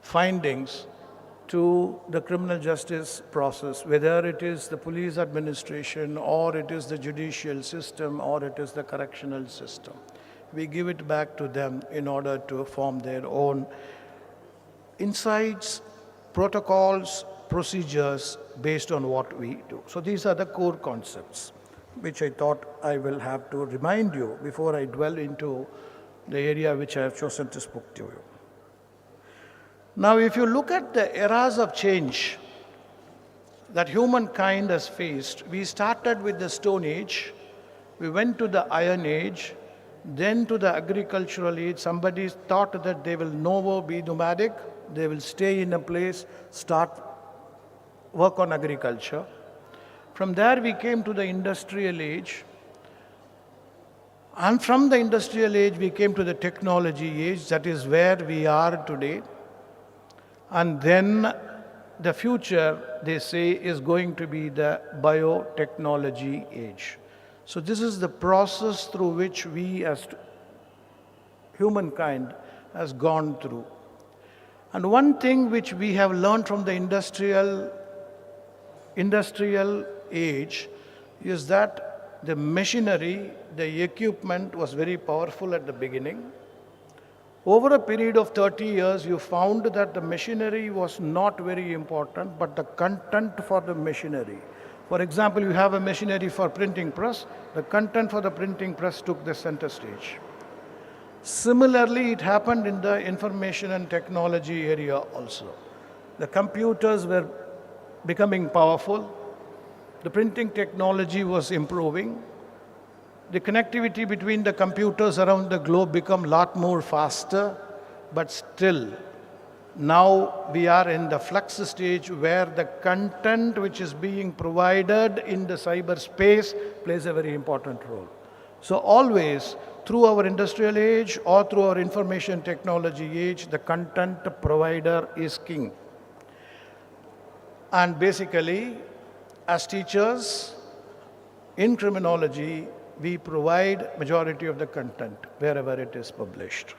findings to the criminal justice process, whether it is the police administration or it is the judicial system or it is the correctional system. We give it back to them in order to form their own insights, protocols, procedures based on what we do. So these are the core concepts which I thought I will have to remind you before I dwell into the area which I have chosen to speak to you. Now, if you look at the eras of change that humankind has faced, we started with the Stone Age, we went to the Iron Age, then to the agricultural age. Somebody thought that they will no more be nomadic, they will stay in a place, start work on agriculture. From there we came to the industrial age. And from the industrial age we came to the technology age, that is where we are today. And then the future, they say, is going to be the biotechnology age. So this is the process through which we as humankind has gone through. And one thing which we have learned from the industrial age is that the machinery, the equipment was very powerful at the beginning. Over a period of 30 years, you found that the machinery was not very important, but the content for the machinery. For example, you have a machinery for printing press, the content for the printing press took the center stage. Similarly, it happened in the information and technology area also. The computers were becoming powerful, the printing technology was improving, the connectivity between the computers around the globe become a lot more faster, but still, now we are in the flux stage where the content which is being provided in the cyberspace plays a very important role. So always, through our industrial age or through our information technology age, the content provider is king. And basically, as teachers in criminology, we provide majority of the content wherever it is published.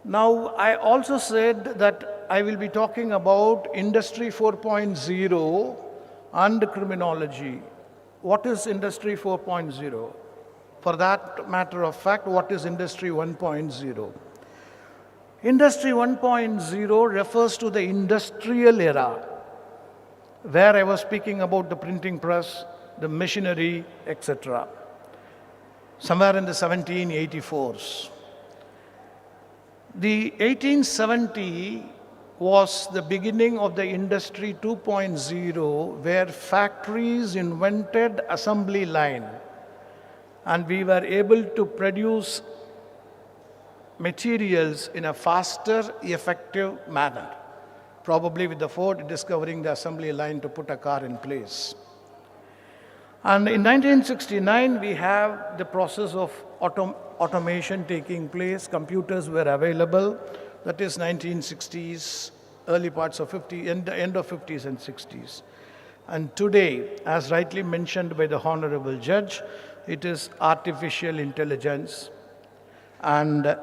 Now, I also said that I will be talking about Industry 4.0 and criminology. What is Industry 4.0? For that matter of fact, what is Industry 1.0? Industry 1.0 refers to the industrial era, where I was speaking about the printing press, the machinery, etc. Somewhere in the 1784s. The 1870 was the beginning of the Industry 2.0, where factories invented assembly line, and we were able to produce materials in a faster, effective manner, probably with the Ford discovering the assembly line to put a car in place. And in 1969, we have the process of automation taking place. Computers were available. That is 1960s, early parts of end of 50s and 60s. And today, as rightly mentioned by the Honorable Judge, it is artificial intelligence, and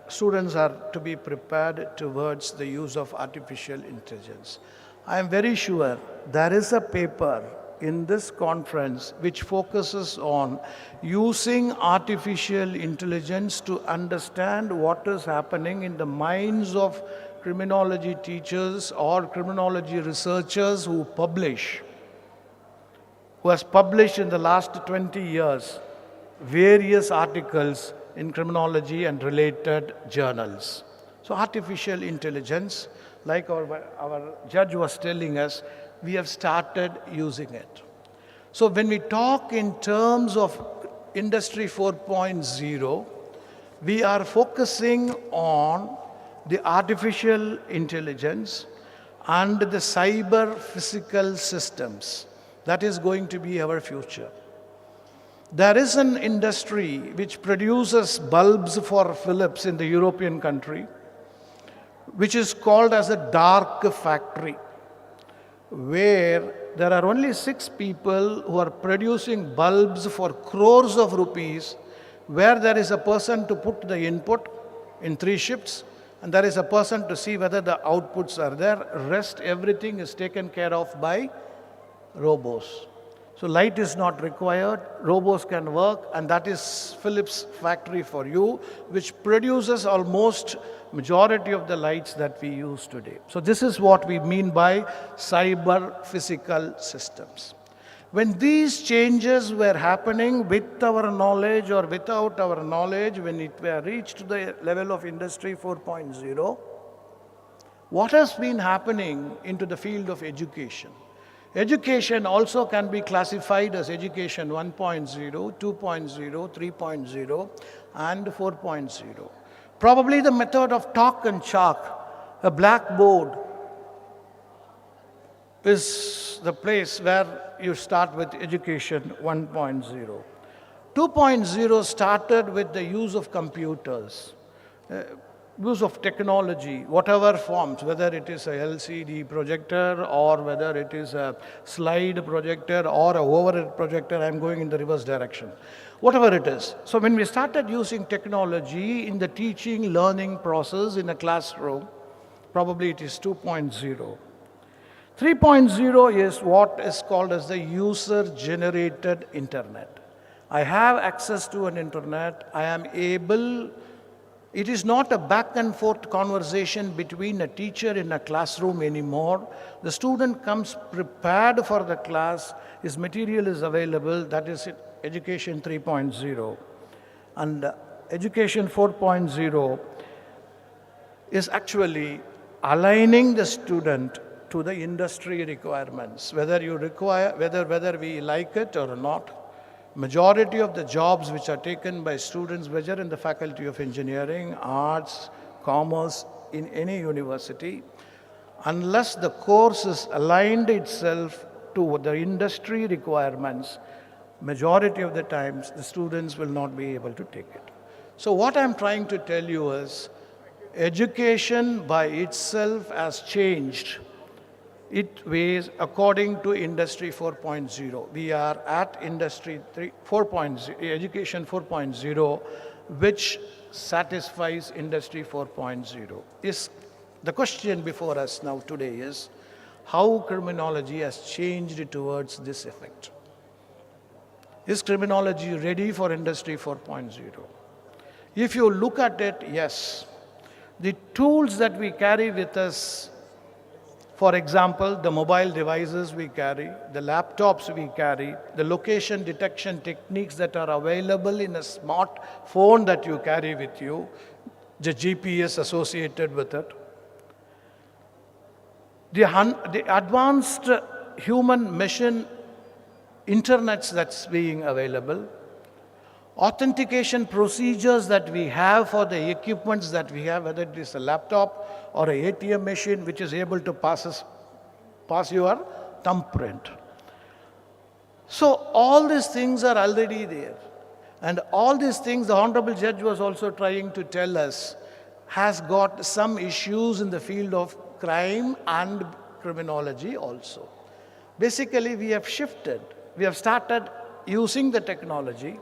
students are to be prepared towards the use of artificial intelligence. I am very sure there is a paper in this conference which focuses on using artificial intelligence to understand what is happening in the minds of criminology teachers or criminology researchers who has published in the last 20 years various articles in criminology and related journals. So artificial intelligence, like our judge was telling us, we have started using it. So when we talk in terms of Industry 4.0, we are focusing on the artificial intelligence and the cyber physical systems. That is going to be our future. There is an industry which produces bulbs for Philips in the European country, which is called as a dark factory, where there are only 6 people who are producing bulbs for crores of rupees, where there is a person to put the input in 3 shifts, and there is a person to see whether the outputs are there. Rest, everything is taken care of by robots. So light is not required, robots can work, and that is Philips factory for you, which produces almost majority of the lights that we use today. So this is what we mean by cyber physical systems. When these changes were happening with our knowledge or without our knowledge, when it were reached the level of Industry 4.0, what has been happening into the field of education? Education also can be classified as Education 1.0, 2.0, 3.0, and 4.0. Probably the method of talk and chalk, a blackboard, is the place where you start with Education 1.0. 2.0 started with the use of computers. Use of technology, whatever forms, whether it is a LCD projector or whether it is a slide projector or a overhead projector. I'm going in the reverse direction. Whatever it is. So when we started using technology in the teaching, learning process in a classroom, probably it is 2.0. 3.0 is what is called as the user-generated internet. I have access to an internet. I am able. It is not a back and forth conversation between a teacher in a classroom anymore. The student comes prepared for the class. His material is available. That is Education 3.0. And Education 4.0 is actually aligning the student to the industry requirements, whether we like it or not. Majority of the jobs which are taken by students, whether in the Faculty of Engineering, Arts, Commerce, in any university, unless the course is aligned itself to the industry requirements, majority of the times the students will not be able to take it. So what I'm trying to tell you is, Education by itself has changed it ways according to Industry 4.0. We are at Industry 4.0, Education 4.0, which satisfies Industry 4.0. The question before us now today is how criminology has changed towards this effect. Is criminology ready for Industry 4.0? If you look at it, yes. The tools that we carry with us, for example, the mobile devices we carry, the laptops we carry, the location detection techniques that are available in a smartphone that you carry with you, the GPS associated with it, the advanced human machine internets that's being available, authentication procedures that we have for the equipments that we have, whether it is a laptop or an ATM machine which is able to pass your thumbprint. So all these things are already there. And all these things, the Honorable Judge was also trying to tell us, has got some issues in the field of crime and criminology also. Basically, we have shifted. We have started using the technology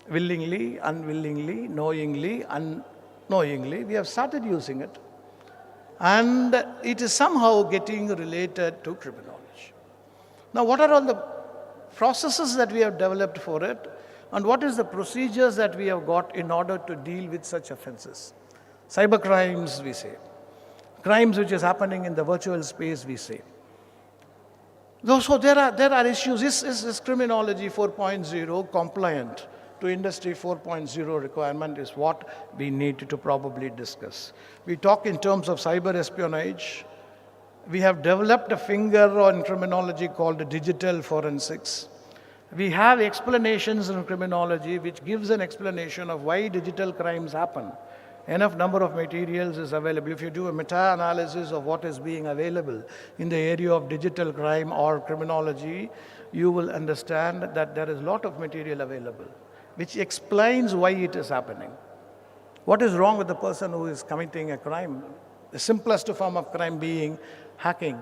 willingly, unwillingly, knowingly, unknowingly. We have started using it. And it is somehow getting related to criminology. Now, what are all the processes that we have developed for it? And what is the procedures that we have got in order to deal with such offenses? Cyber crimes, we say. Crimes which is happening in the virtual space, we say. So there are issues. Is criminology 4.0 compliant to Industry 4.0 requirement is what we need to probably discuss. We talk in terms of cyber espionage. We have developed a finger on criminology called digital forensics. We have explanations in criminology which gives an explanation of why digital crimes happen. Enough number of materials is available. If you do a meta-analysis of what is being available in the area of digital crime or criminology, you will understand that there is a lot of material available, which explains why it is happening. What is wrong with the person who is committing a crime? The simplest form of crime being hacking.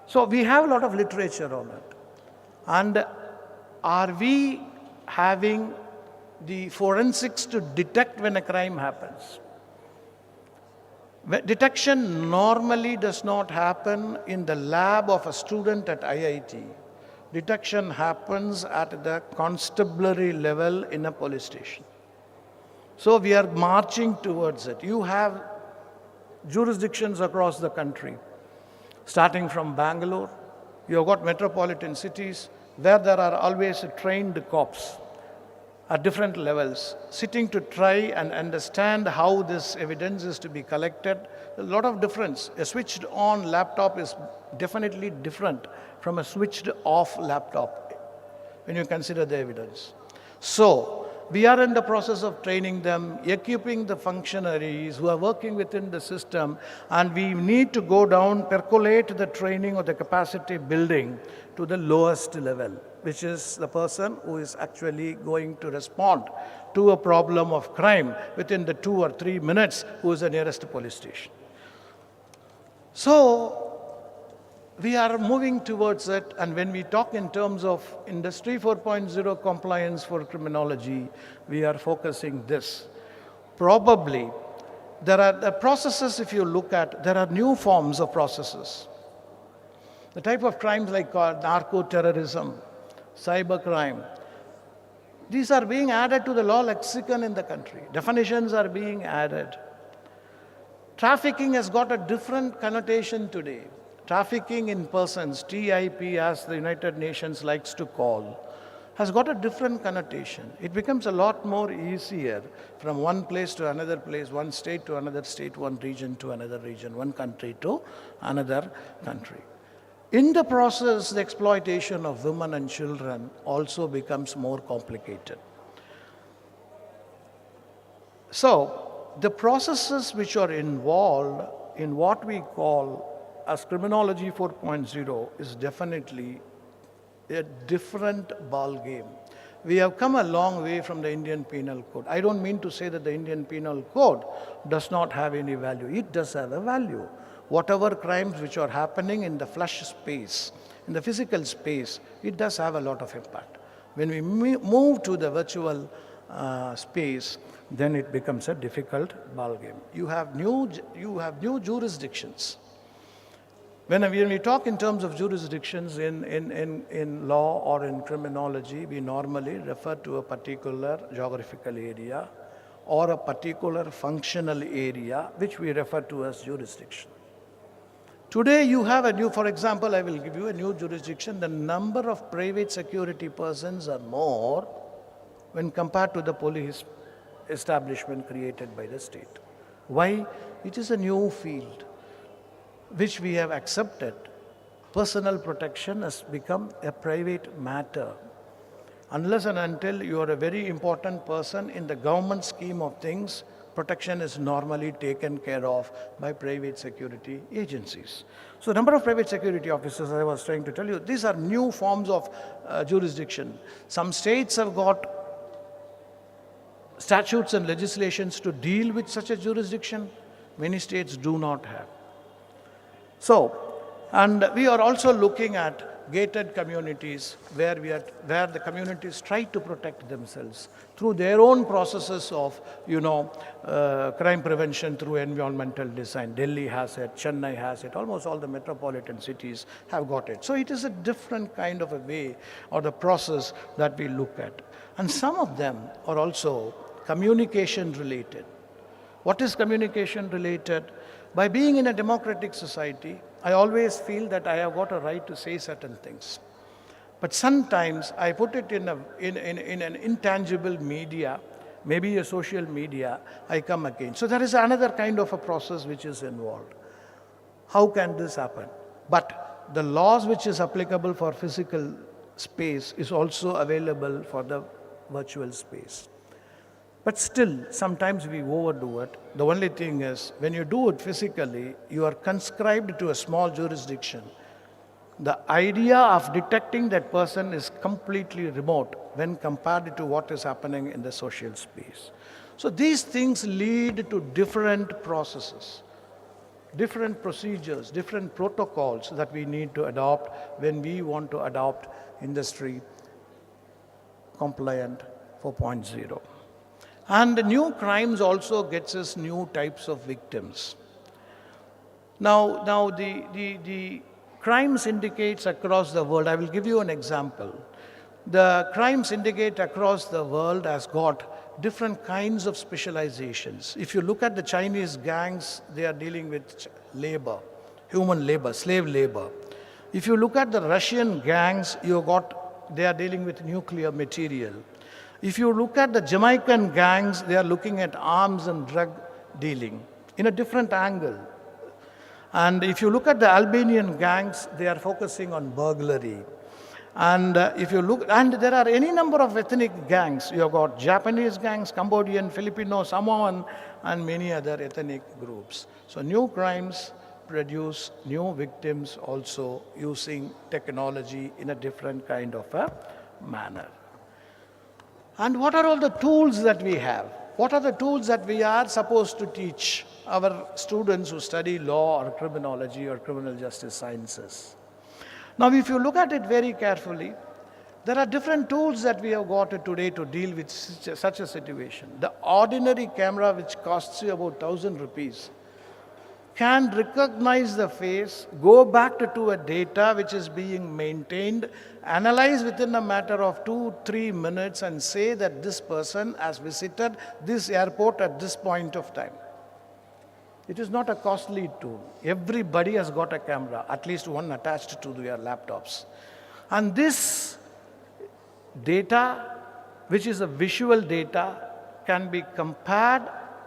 So we have a lot of literature on it. And are we having the forensics to detect when a crime happens? Detection normally does not happen in the lab of a student at IIT. Detection happens at the constabulary level in a police station. So we are marching towards it. You have jurisdictions across the country, starting from Bangalore. You've got metropolitan cities where there are always trained cops at different levels, sitting to try and understand how this evidence is to be collected. A lot of difference. A switched on laptop is definitely different from a switched off laptop when you consider the evidence. So, we are in the process of training them, equipping the functionaries who are working within the system, and we need to go down, percolate the training or the capacity building to the lowest level, which is the person who is actually going to respond to a problem of crime within the 2 or 3 minutes, who is the nearest police station. So, we are moving towards it, and when we talk in terms of Industry 4.0 compliance for criminology, we are focusing this. Probably, there are the processes, if you look at, there are new forms of processes. The type of crimes like narco-terrorism, cybercrime, these are being added to the law lexicon in the country. Definitions are being added. Trafficking has got a different connotation today. Trafficking in persons, TIP as the United Nations likes to call, has got a different connotation. It becomes a lot more easier from one place to another place, one state to another state, one region to another region, one country to another country. In the process, the exploitation of women and children also becomes more complicated. So, the processes which are involved in what we call as Criminology 4.0 is definitely a different ball game. We have come a long way from the Indian Penal Code. I don't mean to say that the Indian Penal Code does not have any value. It does have a value. Whatever crimes which are happening in the flesh space, in the physical space, it does have a lot of impact. When we move to the virtual space, then it becomes a difficult ballgame. You have new jurisdictions. When we talk in terms of jurisdictions in law or in criminology, we normally refer to a particular geographical area or a particular functional area, which we refer to as jurisdiction. Today you have a new, for example, I will give you a new jurisdiction. The number of private security persons are more when compared to the police establishment created by the state. Why? It is a new field which we have accepted. Personal protection has become a private matter. Unless and until you are a very important person in the government scheme of things, protection is normally taken care of by private security agencies. So number of private security officers, as I was trying to tell you, these are new forms of jurisdiction. Some states have got statutes and legislations to deal with such a jurisdiction. Many states do not have. So, and we are also looking at gated communities where the communities try to protect themselves through their own processes of, crime prevention through environmental design. Delhi has it, Chennai has it, almost all the metropolitan cities have got it. So it is a different kind of a way or the process that we look at. And some of them are also communication related. What is communication related? By being in a democratic society, I always feel that I have got a right to say certain things. But sometimes I put it in an intangible media, maybe a social media, I come again. So there is another kind of a process which is involved. How can this happen? But the laws which is applicable for physical space is also available for the virtual space. But still, sometimes we overdo it. The only thing is, when you do it physically, you are conscribed to a small jurisdiction. The idea of detecting that person is completely remote when compared to what is happening in the social space. So these things lead to different processes, different procedures, different protocols that we need to adopt when we want to adopt Industry Compliant 4.0. And the new crimes also gets us new types of victims. Now the crime syndicates across the world, I will give you an example. The crime syndicate across the world has got different kinds of specializations. If you look at the Chinese gangs, they are dealing with labor, human labor, slave labor. If you look at the Russian gangs, they are dealing with nuclear material. If you look at the Jamaican gangs, they are looking at arms and drug dealing in a different angle. And if you look at the Albanian gangs, they are focusing on burglary. And if you look, and there are any number of ethnic gangs. You have got Japanese gangs, Cambodian, Filipino, Samoan, and many other ethnic groups. So new crimes produce new victims also using technology in a different kind of a manner. And what are all the tools that we have? What are the tools that we are supposed to teach our students who study law or criminology or criminal justice sciences? Now, if you look at it very carefully, there are different tools that we have got today to deal with such a situation. The ordinary camera, which costs you about 1,000 rupees, can recognize the face, go back to a data which is being maintained, analyze within a matter of 2-3 minutes and say that this person has visited this airport at this point of time. It is not a costly tool. Everybody has got a camera, at least one attached to their laptops. And this data, which is a visual data, can be compared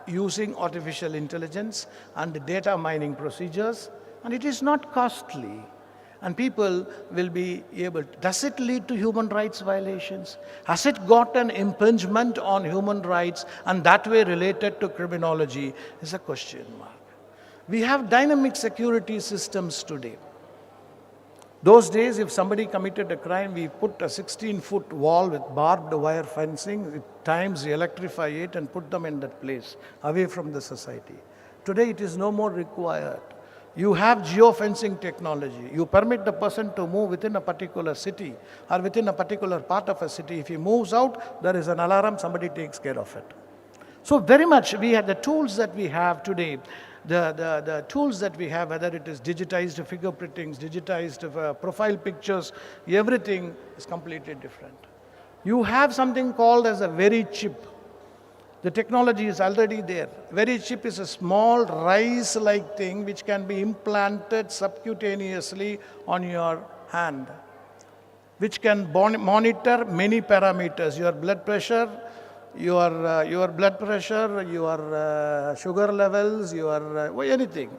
using artificial intelligence and data mining procedures, and it is not costly. And people will be able to. Does it lead to human rights violations? Has it got an impingement on human rights and that way related to criminology? Is a question mark. We have dynamic security systems today. Those days, if somebody committed a crime, we put a 16-foot wall with barbed wire fencing, at times we electrify it and put them in that place, away from the society. Today, it is no more required. You have geofencing technology. You permit the person to move within a particular city or within a particular part of a city. If he moves out, there is an alarm, somebody takes care of it. So very much we have the tools that we have today, the tools that we have, whether it is digitized fingerprintings, digitized profile pictures, everything is completely different. You have something called as a very chip. The technology is already there. Very chip is a small rice-like thing which can be implanted subcutaneously on your hand, which can monitor many parameters, your blood pressure, your sugar levels, anything.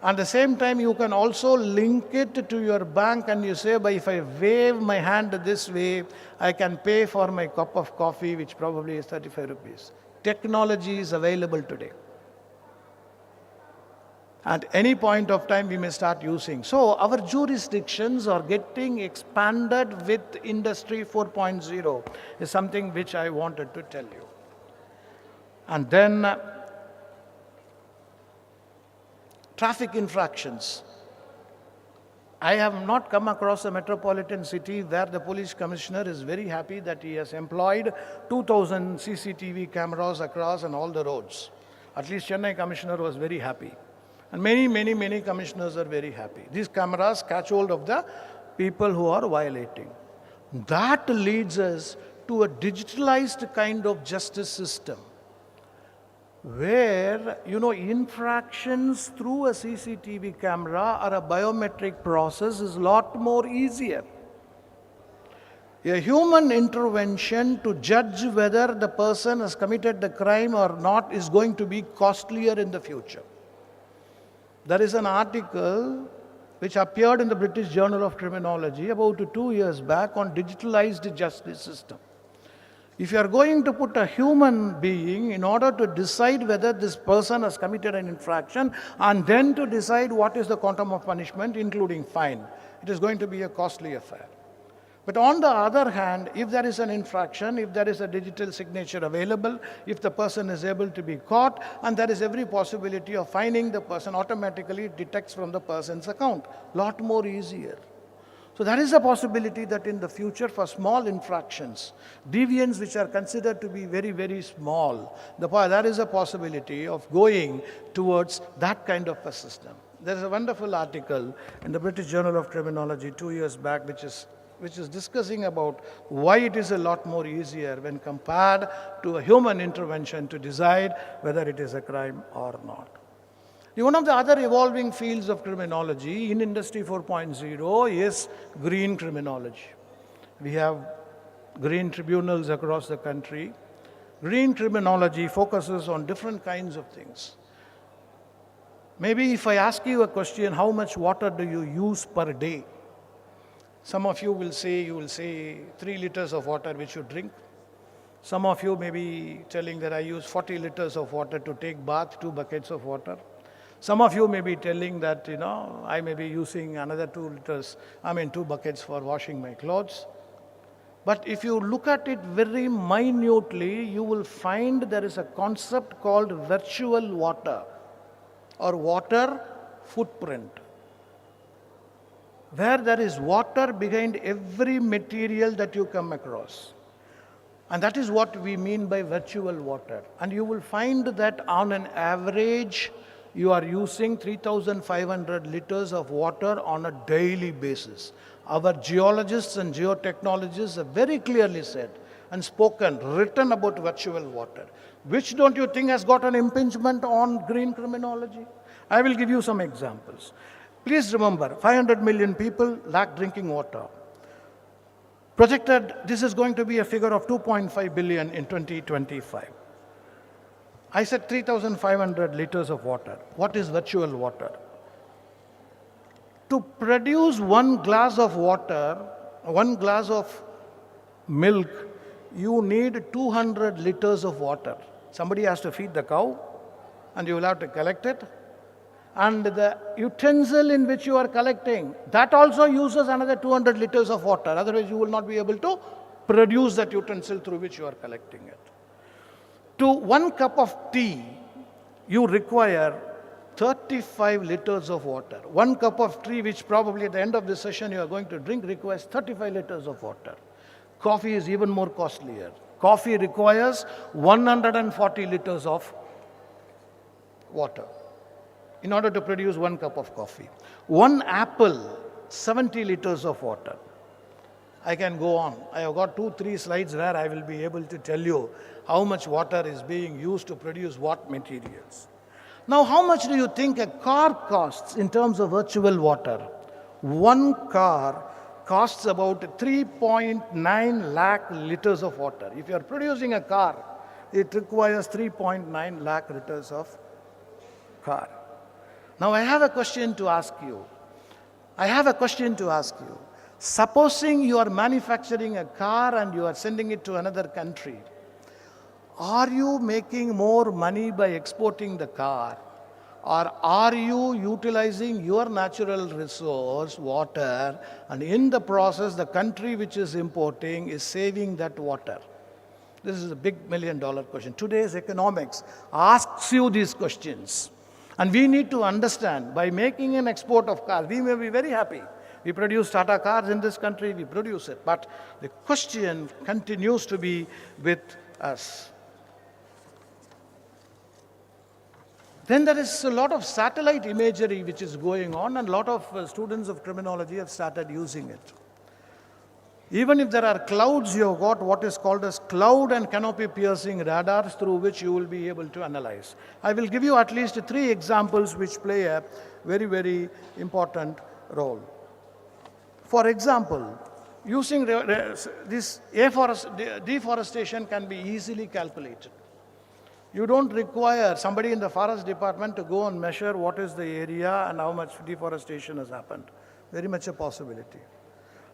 At the same time, you can also link it to your bank and you say, if I wave my hand this way, I can pay for my cup of coffee, which probably is 35 rupees. Technology is available today. At any point of time, we may start using. So our jurisdictions are getting expanded with Industry 4.0 is something which I wanted to tell you. And then traffic infractions. I have not come across a metropolitan city where the police commissioner is very happy that he has employed 2,000 CCTV cameras across on all the roads. At least Chennai commissioner was very happy. And many commissioners are very happy. These cameras catch hold of the people who are violating. That leads us to a digitalized kind of justice system, where, infractions through a CCTV camera or a biometric process is a lot more easier. A human intervention to judge whether the person has committed the crime or not is going to be costlier in the future. There is an article which appeared in the British Journal of Criminology about 2 years back on digitalized justice system. If you are going to put a human being in order to decide whether this person has committed an infraction and then to decide what is the quantum of punishment, including fine, it is going to be a costly affair. But on the other hand, if there is an infraction, if there is a digital signature available, if the person is able to be caught, and there is every possibility of fining the person, automatically it detects from the person's account. Lot more easier. So there is a possibility that in the future for small infractions, deviants which are considered to be very small, there is a possibility of going towards that kind of a system. There is a wonderful article in the British Journal of Criminology 2 years back which is discussing about why it is a lot more easier when compared to a human intervention to decide whether it is a crime or not. One of the other evolving fields of criminology in Industry 4.0 is green criminology. We have green tribunals across the country. Green criminology focuses on different kinds of things. Maybe if I ask you a question, how much water do you use per day? Some of you will say 3 liters of water which you drink. Some of you may be telling that I use 40 liters of water to take bath, 2 buckets of water. Some of you may be telling that, I may be using another 2 buckets for washing my clothes. But if you look at it very minutely, you will find there is a concept called virtual water or water footprint, where there is water behind every material that you come across. And that is what we mean by virtual water. And you will find that on an average, you are using 3,500 liters of water on a daily basis. Our geologists and geotechnologists have very clearly said and written about virtual water. Which don't you think has got an impingement on green criminology? I will give you some examples. Please remember, 500 million people lack drinking water. Projected, this is going to be a figure of 2.5 billion in 2025. I said 3,500 liters of water. What is virtual water? To produce 1 glass of water, 1 glass of milk, you need 200 liters of water. Somebody has to feed the cow, and you will have to collect it, And the utensil in which you are collecting, that also uses another 200 liters of water. Otherwise, you will not be able to produce that utensil through which you are collecting it. To 1 cup of tea, you require 35 liters of water. 1 cup of tea, which probably at the end of the session you are going to drink, requires 35 liters of water. Coffee is even more costlier. Coffee requires 140 liters of water in order to produce 1 cup of coffee. 1 apple, 70 liters of water. I can go on. I have got 2-3 slides where I will be able to tell you how much water is being used to produce what materials. Now, how much do you think a car costs in terms of virtual water? 1 car costs about 3.9 lakh liters of water. If you are producing a car, it requires 3.9 lakh liters of car. Now, I have a question to ask you. Supposing you are manufacturing a car and you are sending it to another country, are you making more money by exporting the car? Or are you utilizing your natural resource, water, and in the process, the country which is importing is saving that water? This is a big $1 million question. Today's economics asks you these questions. And we need to understand, by making an export of cars, we may be very happy. We produce Tata cars in this country, we produce it. But the question continues to be with us. Then there is a lot of satellite imagery which is going on, and a lot of students of criminology have started using it. Even if there are clouds, you have got what is called as cloud and canopy piercing radars through which you will be able to analyze. I will give you at least 3 examples which play a very, very important role. For example, using this deforestation can be easily calculated. You don't require somebody in the forest department to go and measure what is the area and how much deforestation has happened. Very much a possibility.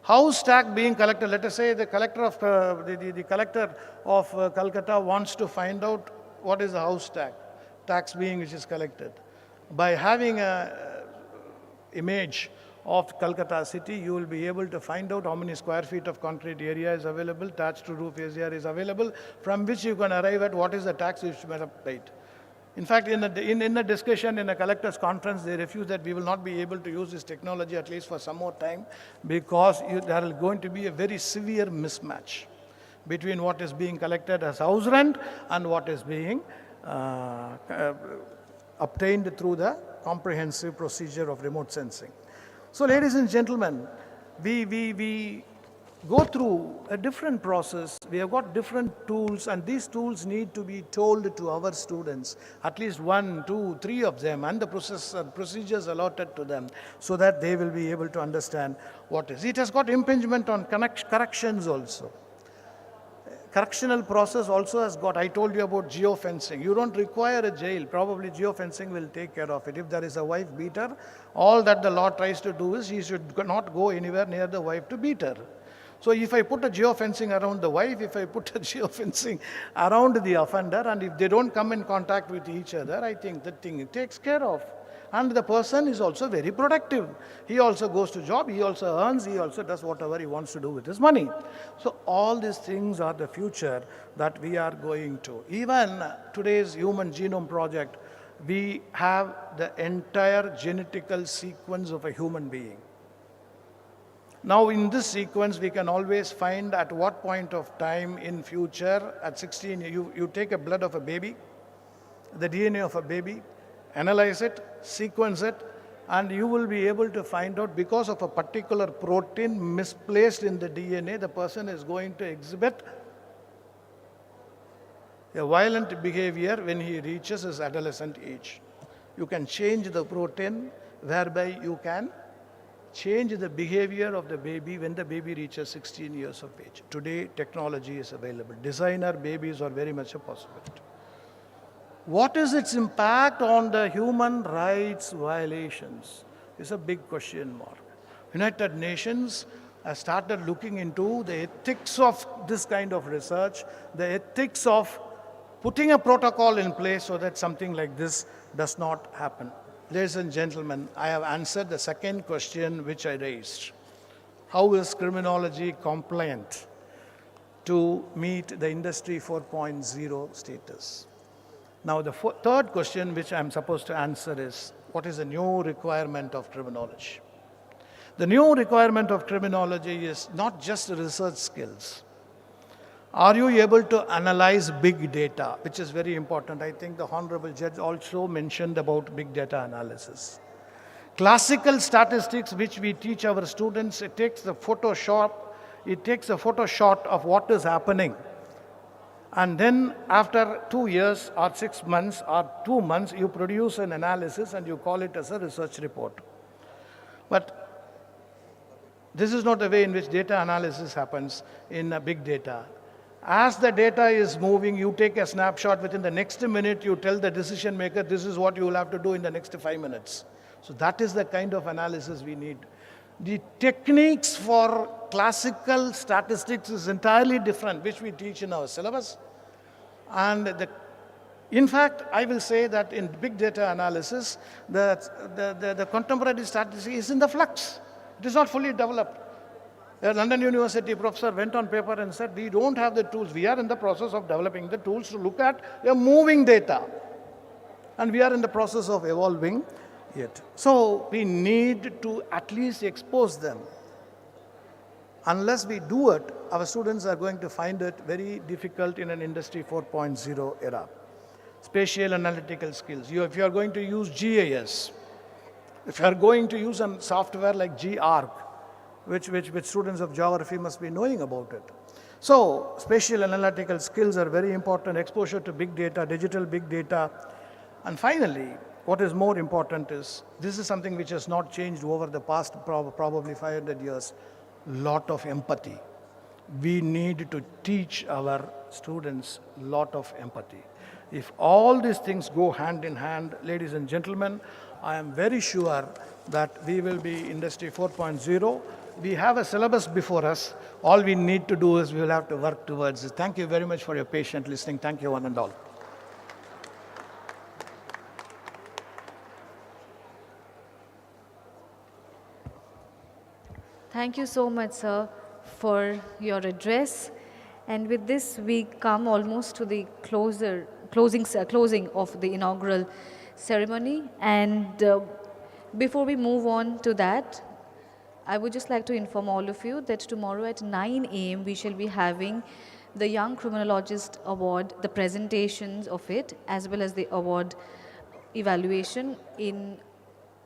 House tax being collected, let us say the collector of Calcutta wants to find out what is the house tax being which is collected. By having an image of Calcutta city, you will be able to find out how many square feet of concrete area is available, thatched roof area is available, from which you can arrive at what is the tax which may have paid. In fact, in the discussion in a collectors conference, they refused that we will not be able to use this technology at least for some more time, because there is going to be a very severe mismatch between what is being collected as house rent and what is being obtained through the comprehensive procedure of remote sensing. So, ladies and gentlemen, we go through a different process. We have got different tools, and these tools need to be told to our students, at least 1, 2, 3 of them, and the procedures allotted to them, so that they will be able to understand what is. It has got impingement on corrections also. Correctional process also has got, I told you about geofencing. You don't require a jail. Probably geofencing will take care of it. If there is a wife beater, all that the law tries to do is he should not go anywhere near the wife to beat her. So if I put a geofencing around the wife, if I put a geofencing around the offender, and if they don't come in contact with each other, I think that thing it takes care of. And the person is also very productive. He also goes to job, he also earns, he also does whatever he wants to do with his money. So all these things are the future that we are going to. Even today's Human Genome Project, we have the entire genetical sequence of a human being. Now in this sequence, we can always find at what point of time in future, at 16, you take a blood of a baby, the DNA of a baby, analyze it, sequence it, and you will be able to find out, because of a particular protein misplaced in the DNA, the person is going to exhibit a violent behavior when he reaches his adolescent age. You can change the protein, whereby you can change the behavior of the baby when the baby reaches 16 years of age. Today, technology is available. Designer babies are very much a possibility. What is its impact on the human rights violations? Is a big question mark. United Nations has started looking into the ethics of this kind of research, the ethics of putting a protocol in place so that something like this does not happen. Ladies and gentlemen, I have answered the second question which I raised. How is criminology compliant to meet the Industry 4.0 status? Now, the third question which I'm supposed to answer is, what is the new requirement of criminology? The new requirement of criminology is not just research skills. Are you able to analyze big data, which is very important? I think the Honorable Judge also mentioned about big data analysis. Classical statistics, which we teach our students, it takes a Photoshop of what is happening. And then after 2 years or 6 months or 2 months, you produce an analysis and you call it as a research report. But this is not the way in which data analysis happens in big data. As the data is moving, you take a snapshot. Within the next minute, you tell the decision maker, this is what you will have to do in the next 5 minutes. So that is the kind of analysis we need. The techniques for classical statistics is entirely different, which we teach in our syllabus. And in fact, I will say that in big data analysis, the contemporary statistics is in the flux. It is not fully developed. A London University professor went on paper and said, we don't have the tools. We are in the process of developing the tools to look at the moving data. And we are in the process of evolving it. So we need to at least expose them. Unless we do it, our students are going to find it very difficult in an Industry 4.0 era. Spatial analytical skills. If you are going to use GIS, if you are going to use a software like GARC, which students of geography must be knowing about it. So spatial analytical skills are very important, exposure to big data, digital big data. And finally, what is more important is, this is something which has not changed over the past probably 500 years, lot of empathy. We need to teach our students lot of empathy. If all these things go hand in hand, ladies and gentlemen, I am very sure that we will be Industry 4.0. We have a syllabus before us. All we need to do is we will have to work towards it. Thank you very much for your patient listening. Thank you one and all. Thank you so much, sir, for your address. And with this, we come almost to the closing of the inaugural ceremony. And before we move on to that, I would just like to inform all of you that tomorrow at 9 a.m. we shall be having the Young Criminologist Award, the presentations of it, as well as the award evaluation in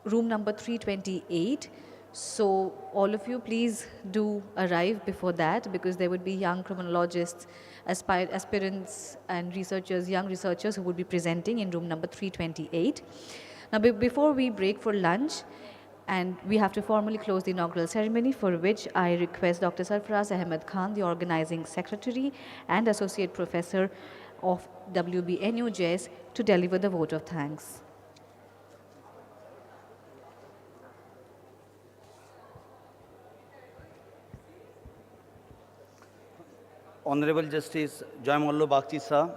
room number 328. So all of you please do arrive before that, because there would be young criminologists, aspirants and researchers, young researchers who would be presenting in room number 328. Now before we break for lunch, and we have to formally close the inaugural ceremony, for which I request Dr. Sarfaraz Ahmed Khan, the organizing secretary and associate professor of WBNUJS, to deliver the vote of thanks. Honorable Justice Joymallo Bagchi sir,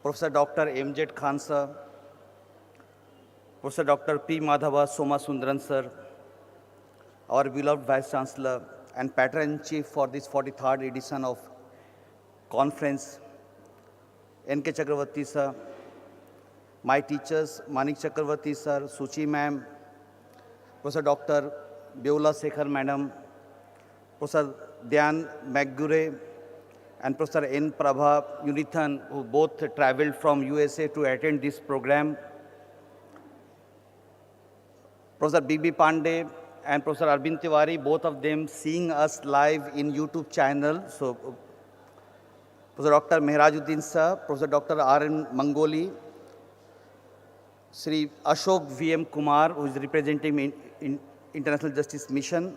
Professor Dr. M.Z. Khan sir, Professor Dr. P. Madhava Soma Sundaran sir, our beloved Vice Chancellor and Patron-in-Chief for this 43rd edition of conference, N.K. Chakravarti sir, my teachers, Manik Chakravarti sir, Suchi ma'am, Professor Dr. Beula Sekhar madam, Professor Dhyan McGure and Professor N. Prabha Unithan, who both traveled from USA to attend this program, Professor B.B. Pandey and Professor Arvind Tiwari, both of them seeing us live in YouTube channel. So, Professor Dr. Mehrajuddin sir, Professor Dr. R.N. Mangoli, Sri Ashok V.M. Kumar, who is representing in International Justice Mission,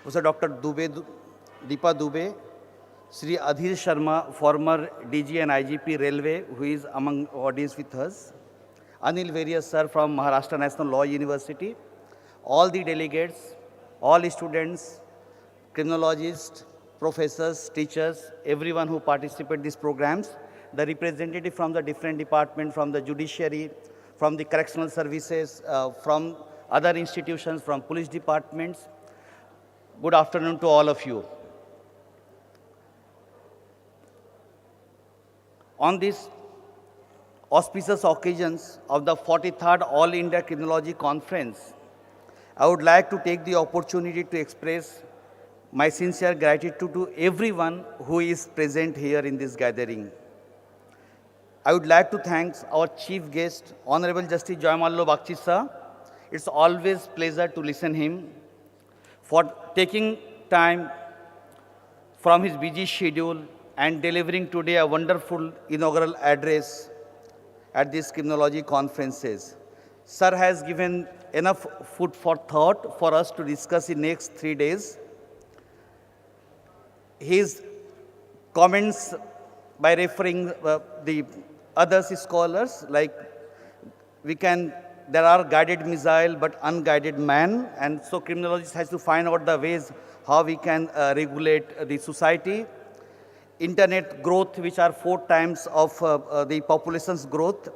Professor Dr. Deepa Dubey, Sri Adhir Sharma, former DG and IGP Railway, who is among audience with us, Anil Veria sir from Maharashtra National Law University, all the delegates, all students, criminologists, professors, teachers, everyone who participated in these programs, the representative from the different departments, from the judiciary, from the correctional services, from other institutions, from police departments. Good afternoon to all of you. On these auspicious occasions of the 43rd All India Criminology Conference, I would like to take the opportunity to express my sincere gratitude to everyone who is present here in this gathering. I would like to thank our chief guest, Honorable Justice Joymallo Bagchi sir. It's always pleasure to listen him for taking time from his busy schedule and delivering today a wonderful inaugural address at these criminology conferences. Sir has given enough food for thought for us to discuss in next 3 days. His comments by referring the other scholars, like there are guided missile but unguided man, and so criminologists has to find out the ways how we can regulate the society. Internet growth, which are 4 times of the population's growth.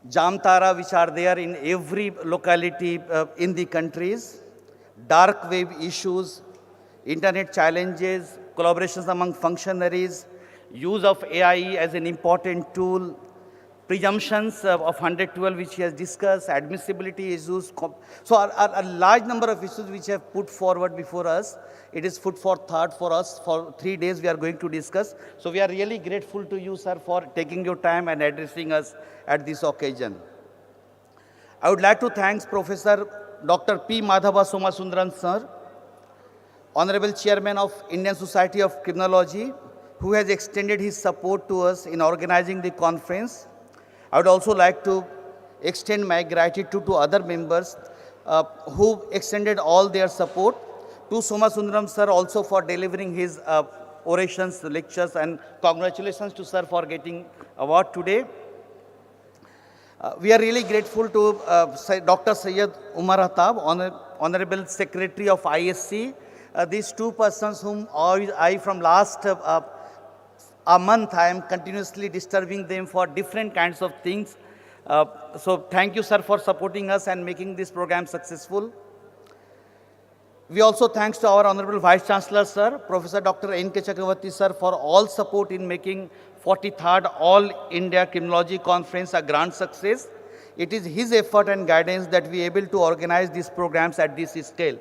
Jamtara, which are there in every locality in the countries. Dark web issues, internet challenges, collaborations among functionaries, use of AI as an important tool, presumptions of 112 which he has discussed, admissibility issues. So a large number of issues which have put forward before us. It is food for thought for us. For 3 days we are going to discuss. So we are really grateful to you, sir, for taking your time and addressing us at this occasion. I would like to thank Professor Dr. P. Madhava Somasundran, sir, Honorable Chairman of Indian Society of Criminology, who has extended his support to us in organizing the conference. I would also like to extend my gratitude to other members who extended all their support. To Somasundaram sir also for delivering his orations, lectures, and congratulations to sir for getting award today. We are really grateful to Dr. Syed Umar Hatab, Honorable Secretary of ISC. These 2 persons whom I from last a month I am continuously disturbing them for different kinds of things. So thank you, sir, for supporting us and making this program successful. We also thanks to our Honorable Vice Chancellor, sir, Professor Dr. N.K. Chakravarti, sir, for all support in making 43rd All India Criminology Conference a grand success. It is his effort and guidance that we are able to organize these programs at this scale.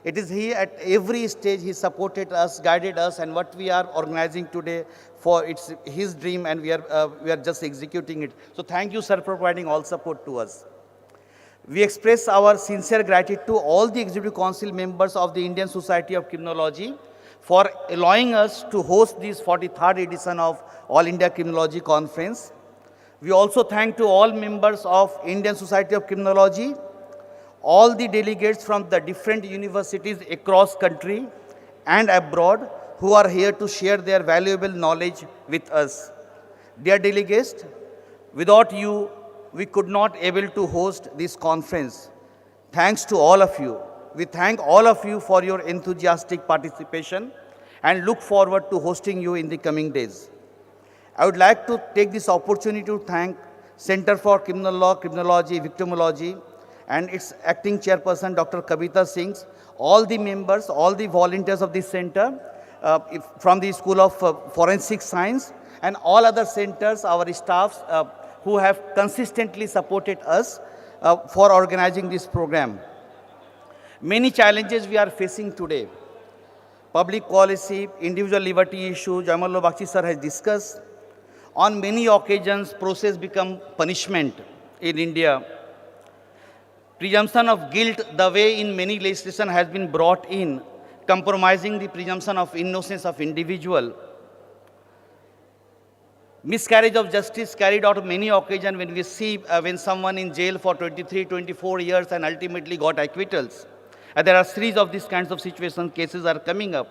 It is he at every stage he supported us, guided us, and what we are organizing today for it's his dream, and we are just executing it. So thank you, sir, for providing all support to us. We express our sincere gratitude to all the Executive Council members of the Indian Society of Criminology for allowing us to host this 43rd edition of All India Criminology Conference. We also thank to all members of Indian Society of Criminology, all the delegates from the different universities across country and abroad who are here to share their valuable knowledge with us. Dear delegates, without you, we could not able to host this conference. Thanks to all of you. We thank all of you for your enthusiastic participation and look forward to hosting you in the coming days. I would like to take this opportunity to thank Center for Criminal Law, Criminology, Victimology, and its acting chairperson, Dr. Kavita Singh, all the members, all the volunteers of this center, from the School of Forensic Science, and all other centers, our staffs who have consistently supported us for organizing this program. Many challenges we are facing today. Public policy, individual liberty issue, Joymallo Bagchi sir has discussed. On many occasions, process become punishment in India. Presumption of guilt, the way in many legislation has been brought in, compromising the presumption of innocence of individual. Miscarriage of justice carried out on many occasions when we see when someone in jail for 23, 24 years and ultimately got acquittals. There are series of these kinds of situations, cases are coming up.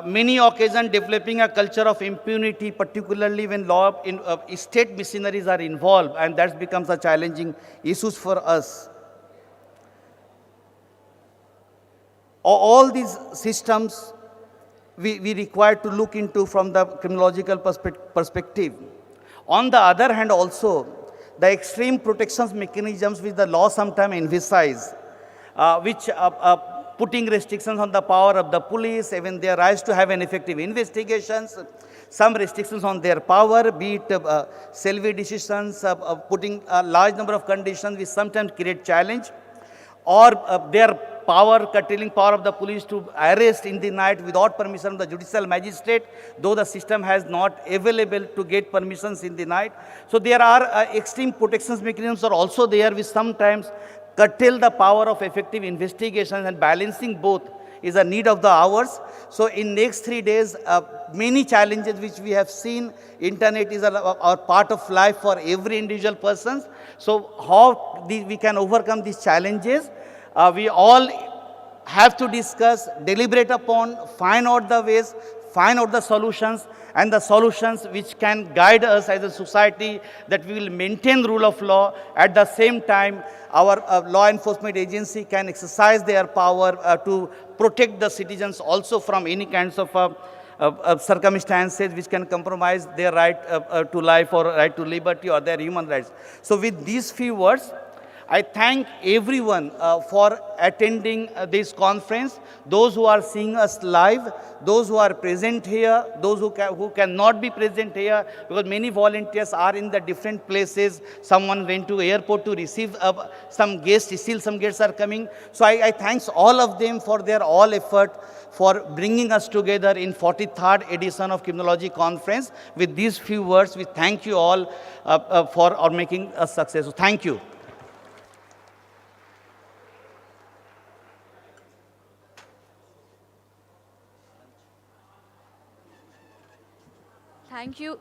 Many occasions developing a culture of impunity, particularly when law in state machineries are involved, and that becomes a challenging issue for us. All these systems we require to look into from the criminological perspective. On the other hand also, the extreme protections mechanisms which the law sometimes emphasize, which putting restrictions on the power of the police, even their rights to have an effective investigations, some restrictions on their power, be it self decisions, putting a large number of conditions which sometimes create challenge, or their power, curtailing power of the police to arrest in the night without permission of the judicial magistrate, though the system has not available to get permissions in the night. So there are extreme protections mechanisms are also there which sometimes curtail the power of effective investigations, and balancing both is a need of the hours. So in next 3 days, many challenges which we have seen, internet is a part of life for every individual person. So how we can overcome these challenges, we all have to discuss, deliberate upon, find out the ways, find out the solutions, and the solutions which can guide us as a society, that we will maintain rule of law. At the same time, our law enforcement agency can exercise their power to protect the citizens also from any kinds of circumstances which can compromise their right to life or right to liberty or their human rights. So with these few words, I thank everyone for attending this conference, those who are seeing us live, those who are present here, those who cannot be present here, because many volunteers are in the different places. Someone went to airport to receive some guests, still some guests are coming. So I thanks all of them for their all effort for bringing us together in 43rd edition of Criminology Conference. With these few words, we thank you all for making a success. So thank you. Thank you.